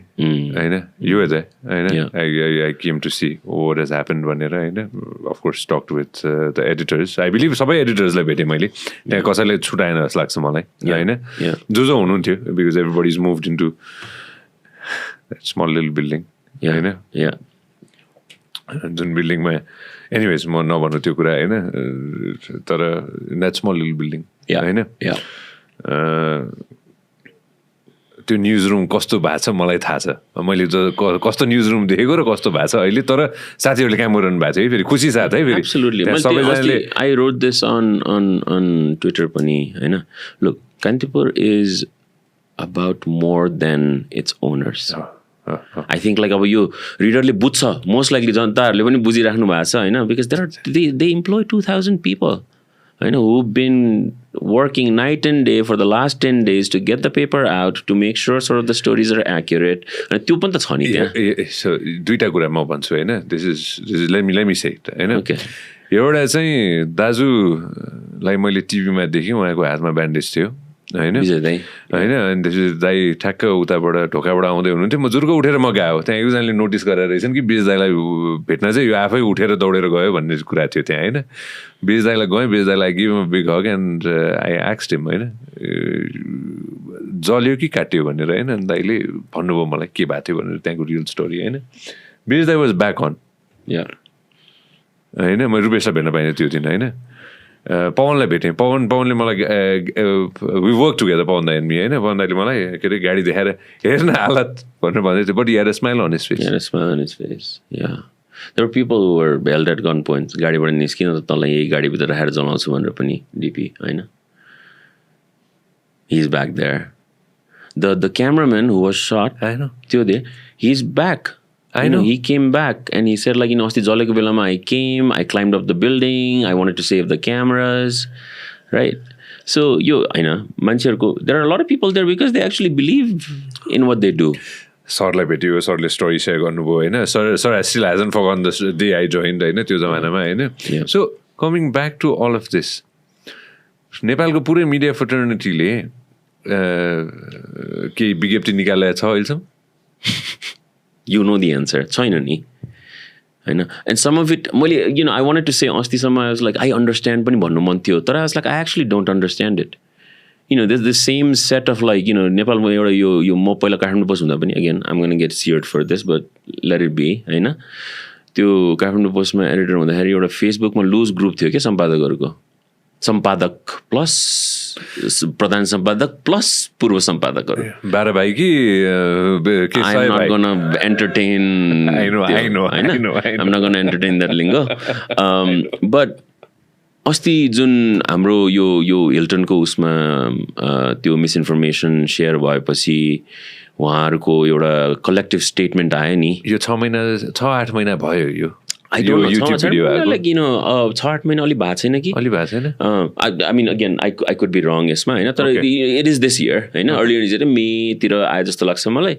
होइन. यो हेर्दा होइन, I came to see what has happen भनेर होइन. Of course talk with the editors. I believe सबै एडिटर्सलाई भेटेँ मैले. त्यहाँ कसैले छुटाएन जस्तो लाग्छ मलाई होइन. जो हुनुहुन्थ्यो, because everybody is moved into small little building होइन. जुन बिल्डिङमा एनिवेज म नभन्नु त्यो कुरा होइन, तर द्याट स्मल लिटल बिल्डिङ होइन. त्यो न्युज रुम कस्तो भएको छ मलाई थाहा छ. मैले कस्तो न्युज रुम देखेको र कस्तो भएको छ अहिले. तर साथीहरूले काम गरिरहनु भएको छ है, फेरि खुसी साथ है. फेरि सबैजनाले I wrote this on Twitter पनि होइन. Look, Kantipur is about more than its owners. I think like अब यो रिडरले बुझ्छ, मोस्ट लाइकली जनताहरूले पनि बुझिराख्नु भएको छ होइन. बिकज दे इम्प्लोय 2000 पिपल होइन, who've been working night and day for the last 10 days to get the paper out, to make sure sort of the stories are accurate. अनि त्यो पनि त छ नि त्यहाँ. So दुईटा कुरा म भन्छु होइन. This is let me say it होइन. एउटा चाहिँ दाजुलाई मैले टिभीमा देखेँ, उहाँको हातमा ब्यान्डेज थियो होइन होइन. अनि त्यसपछि दाई ठ्याक्क उताबाट ढोकाबाट आउँदै हुनुहुन्थ्यो. म जुर्को उठेर म गएको. त्यहाँ एकजनाले नोटिस गरेर रहेछन् कि बिज दाईलाई भेट्न चाहिँ यो आफै उठेर दौडेर गयो भन्ने कुरा थियो त्यहाँ होइन. बिज दाईलाई गएँ, बिज दाईलाई give a big hug and I asked him होइन, जल्यो कि काट्यो भनेर होइन. अनि दाईले भन्नुभयो मलाई के भएको थियो भनेर, त्यहाँको रियल स्टोरी होइन. बिज दाई वाज ब्याक अन होइन. म रुपेशलाई भेट्न पाइनँ त्यो दिन होइन. पवनलाई भेटेँ. पवनले मलाई वी वर्क टुगेदर, पवन दाई एन्ड मी होइन. पवन दाईले मलाई के अरे गाडी देखाएर हेर्न हालत भनेर भन्दै थियो. But he had a smile on his face. There were people who were held at gunpoint. गाडीबाट निस्किन त तँलाई यही गाडीभित्र राखेर जलाउँछु भनेर पनि डिपी होइन. He is back there. The cameraman who was shot, त्यो they, he is back. I know. He came back and he said like, अस्ति जलेको बेलामा I came, I climbed up the building, I wanted to save the cameras, right? So यो होइन, मान्छेहरूको, there are a lot of people there because they actually believe in what they do. सरलाई भेट्यो, सरले story share गर्नुभयो होइन. Sir still hasn't forgotten the day I joined होइन, त्यो जमानामा होइन. So coming back to all of this, नेपालको पुरै मिडिया फ्रेटर्निटीले केही विज्ञप्ति निकालेको छ अहिलेसम्म? You know the answer. छैन नि होइन. And some of it, मैले I wanted to say अस्तिसम्म I was like, I understand पनि भन्नु मन थियो, तर I was like, I actually don't understand it. There's the same set of like, नेपालमा एउटा यो म पहिला काठमाडौँ पोस्ट हुँदा पनि, again, I'm going to get seared for this, but let it be होइन. त्यो काठमाडौँ पोस्टमा एडिटर हुँदाखेरि एउटा फेसबुकमा लुज ग्रुप थियो क्या सम्पादकहरूको. सम्पादक प्लस प्रधान सम्पादक प्लस पूर्व सम्पादकहरू 12 भाइ कि I'm not gonna entertain. I know. I'm not gonna entertain that lingo. But अस्ति जुन हाम्रो यो हिल्टनको उसमा त्यो मिसइन्फर्मेसन सेयर भएपछि उहाँहरूको एउटा कलेक्टिभ स्टेटमेन्ट आयो नि. यो 6-8 महिना भयो यो. I don't know. Like 6-8 महिना अलि भएको छैन कि? अलि भएको छैन. I mean, again, I could be wrong यसमा होइन, तर it is this year होइन. अर्लियर इज मेतिर आयो जस्तो लाग्छ मलाई.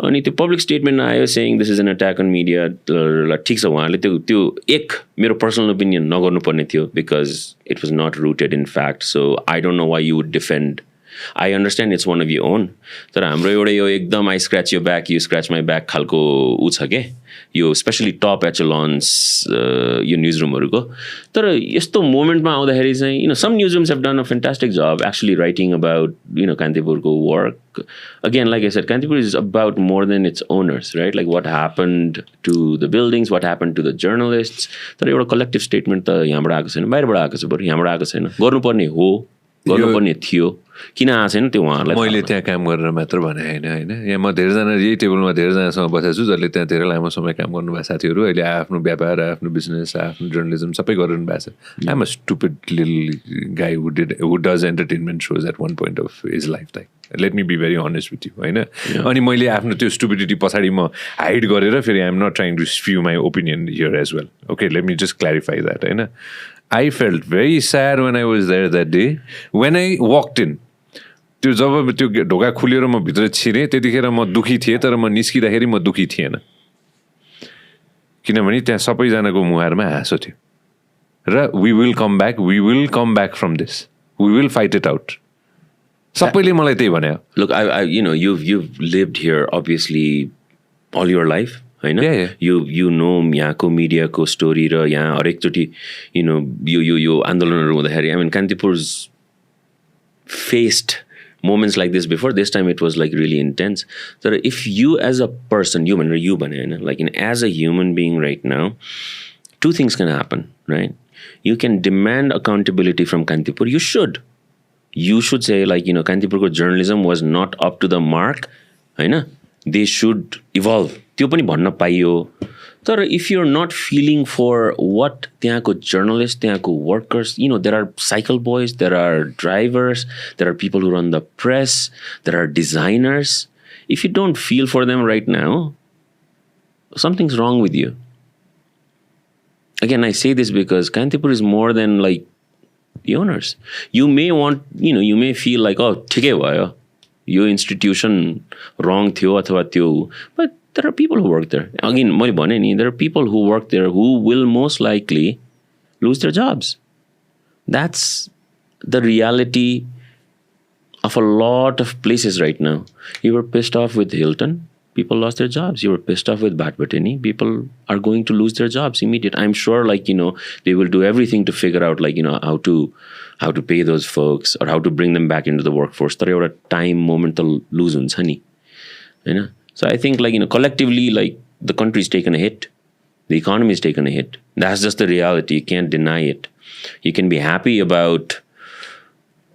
अनि त्यो पब्लिक स्टेटमेन्ट आयो saying this is an attack on media. ठिक छ, उहाँले त्यो एक मेरो पर्सनल ओपिनियन नगर्नुपर्ने थियो because it was not rooted in fact. So I don't know why you would defend. I understand it's one of your own. तर हाम्रो एउटा यो एकदम I scratch your back, you scratch my back खालको ऊ छ के यो, स्पेसली टप एचेलन्स यो न्युज रुमहरूको. तर यस्तो मोमेन्टमा आउँदाखेरि चाहिँ some newsrooms have done a fantastic job actually writing about कान्तिपुरको work. Again like I said, Kantipur is about more than its owners, right? Like what happened to the buildings, what happened to the journalists. तर एउटा collective statement त यहाँबाट आएको छैन, बाहिरबाट आएको छ. बरु यहाँबाट आएको छैन. गर्नुपर्ने हो, गर्नुपर्ने थियो, किन आएको छैन त्यो उहाँहरूलाई. मैले त्यहाँ काम गरेर मात्र भने होइन. यहाँ म धेरैजना यही टेबलमा धेरैजनासँग बसेको छु जसले त्यहाँ धेरै लामो समय काम गर्नुभएको साथीहरू अहिले आफ्नो व्यापार, आफ्नो बिजनेस, आफ्नो जर्नलिजम सबै गरिरहनु भएको छ. I am a stupid little guy who does entertainment shows at one point of his life time. Let me be very honest with you होइन. अनि मैले आफ्नो त्यो स्टुपिडिटी पछाडि म हाइड गरेर फेरि I am not trying to spew my opinion here as well. Okay, let me just clarify that होइन. I felt very sad when I was there that day. When I walked in, त्यो जब त्यो ढोका खुलेर म भित्र छिरेँ त्यतिखेर म दुखी थिएँ तर म निस्किँदाखेरि म दुखी थिएन किनभने त्यहाँ सबैजनाको मुहारमा हाँसो थियो र we will come back from this, we will fight it out. सबैले मलाई त्यही भन्यो. Look, I you've lived here obviously all your life. Yeah. You know यहाँको मिडियाको स्टोरी र यहाँ हरेकचोटि यो आन्दोलनहरू हुँदाखेरि I mean Kantipur's faced moments like this before. This time it was like really intense. So if you as a person, as a human being right now, two things can happen, right? You can demand accountability from Kantipur. You should say Kantipurko journalism was not up to the mark. They should evolve. त्यो पनि भन्न पाइयो. तर if you're not feeling for what त्यहाँको journalists, त्यहाँको workers, there are cycle boys, there are drivers, there are people who run the press, there are designers. If you don't feel for them right now, something's wrong with you. Again, I say this because Kantipur is more than like the owners. You may want, you may feel like, oh, ठिकै भयो, यो institution wrong थियो अथवा त्यो, but there are people who work there. Again, मैले भने नि, there are people who work there who will most likely lose their jobs. That's the reality of a lot of places right now. You were pissed off with Hilton, people lost their jobs. You were pissed off with Batbatini, people are going to lose their jobs immediately. I'm sure they will do everything to figure out how to pay those folks or how to bring them back into the workforce. तर एउटा time moment त lose हुन्छ नि, हैन? So I think collectively the country's taken a hit, the economy's taken a hit. That's just the reality. You can't deny it. You can be happy about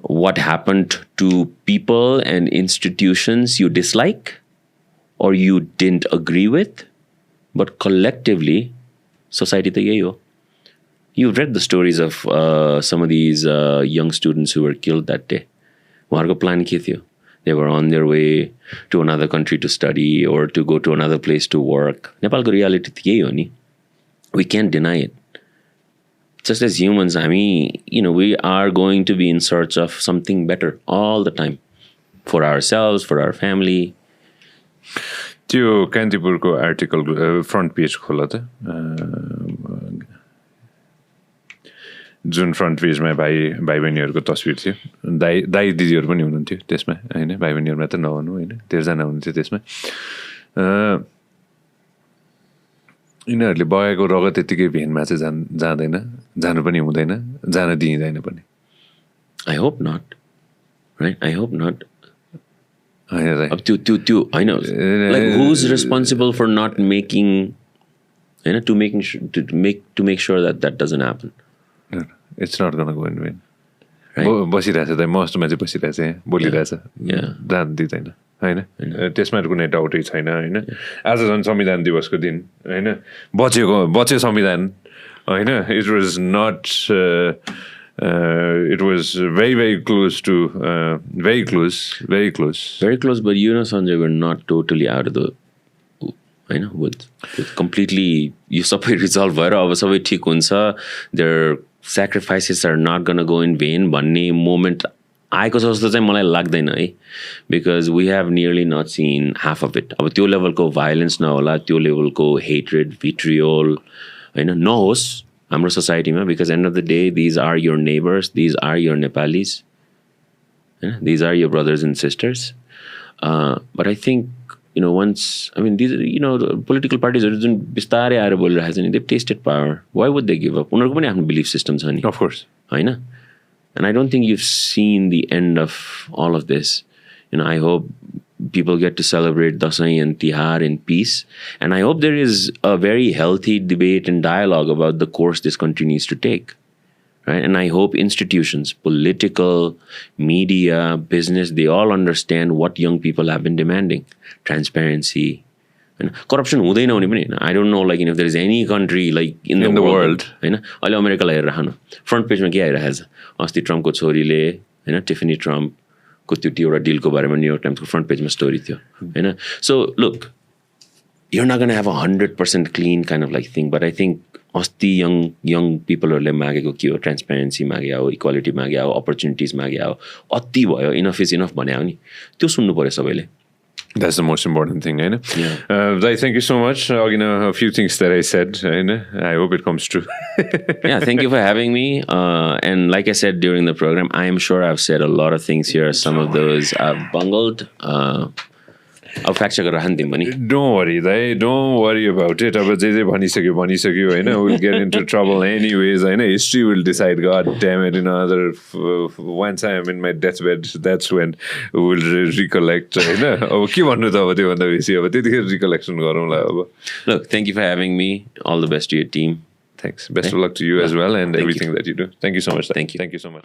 what happened to people and institutions you dislike or you didn't agree with, but collectively, society ta yahi ho. You've read the stories of some of these young students who were killed that day. Uharko plan ke थियो? They were on their way to another country to study or to go to another place to work. Nepalko reality त यही हो नि. We can't deny it. Just as humans, we are going to be in search of something better all the time. For ourselves, for our family. त्यो कान्तिपुरको article front page खोला त जुन front पेजमा भाइ बहिनीहरूको तस्विर थियो. दाइ दिदीहरू पनि हुनुहुन्थ्यो त्यसमा, होइन? भाइ बहिनीहरूमा त नहुनु, होइन? 13 जना हुनुहुन्थ्यो त्यसमा. यिनीहरूले बगाएको रगत त्यतिकै भेनमा चाहिँ जाँदैन, जानु पनि हुँदैन, जान दिइँदैन पनि. I hope not. Right? I hope not. अब त्यो होइन, like who's responsible for not making, to make sure that doesn't happen. It's not gonna go in vain. बसिरहेछ त मस्टमा चाहिँ बसिरहेछ, बोलिरहेछ, जान दिँदैन, होइन? त्यसमा कुनै डाउटै छैन, होइन? आज झन् संविधान दिवसको दिन, होइन? बच्यो संविधान, होइन? It was not it was very close to very close, but Sanjay, we're not totally out of the with completely you सबै रिजल्भ भएर अब सबै ठीक हुन्छ, their sacrifices are not going to go in vain भन्ने moment आएको छ जस्तो चाहिँ मलाई लाग्दैन है, because we have nearly not seen half of it. अब त्यो लेभलको violence नहोला, त्यो लेभलको hatred, vitriol, होइन, नहोस् हाम्रो सोसाइटीमा, because end of the day these are your neighbors, these are your Nepalis, these are your brothers and sisters. But I think once, these political parties are जुन बिस्तारै आएर बोलिरहेको छ नि, they've tasted power. Why would they give up? उनीहरूको पनि आफ्नो belief system छ नि. Of course. होइन? And I don't think you've seen the end of all of this. I hope people get to celebrate Dasai and Tihar in peace. And I hope there is a very healthy debate and dialogue about the course this country needs to take. Right? And I hope institutions, political, media, business, they all understand what young people have been demanding. Transparency. Corruption हुँदैन हुने पनि हैन. I don't know if there is any country in the world. हैन? अहिले अमेरिकालाई हेरेर राख्नु. Front पेजमा के आइरहेको छ? अस्ति ट्रम्पको छोरीले, हैन, टिफनी ट्रम्पको त्यो एउटा डिलको बारेमा न्युयोर्क टाइम्सको फ्रन्ट पेजमा स्टोरी थियो, हैन? So look, you're not going to have 100% clean kind of like thing. But I think अस्ति young people मागेको के हो ट्रान्सपेरेन्सी मागे हो इक्वालिटी मागे हो अपर्च्युनिटिज मागे हो अति भयो इनफ इज इनफ भने हो नि त्यो सुन्नु पर्यो सबैले. That's the most important thing, right? Yeah. Thank you so much. A few things that I said, I hope it comes true. Yeah, thank you for having me. And like I said during the program, I am sure I've said a lot of things here. Some of those I've bungled. I'll fact check it. Don't worry, don't worry about it. We'll get into trouble anyways. I know history will decide. God damn it! Once I am in my deathbed, that's when we'll recollect. Recollection. Look, thank you for having me. All the best to your team. Thanks. Best of luck to you as well and everything that you do. Thank you so much. Thank you. Thank you so much.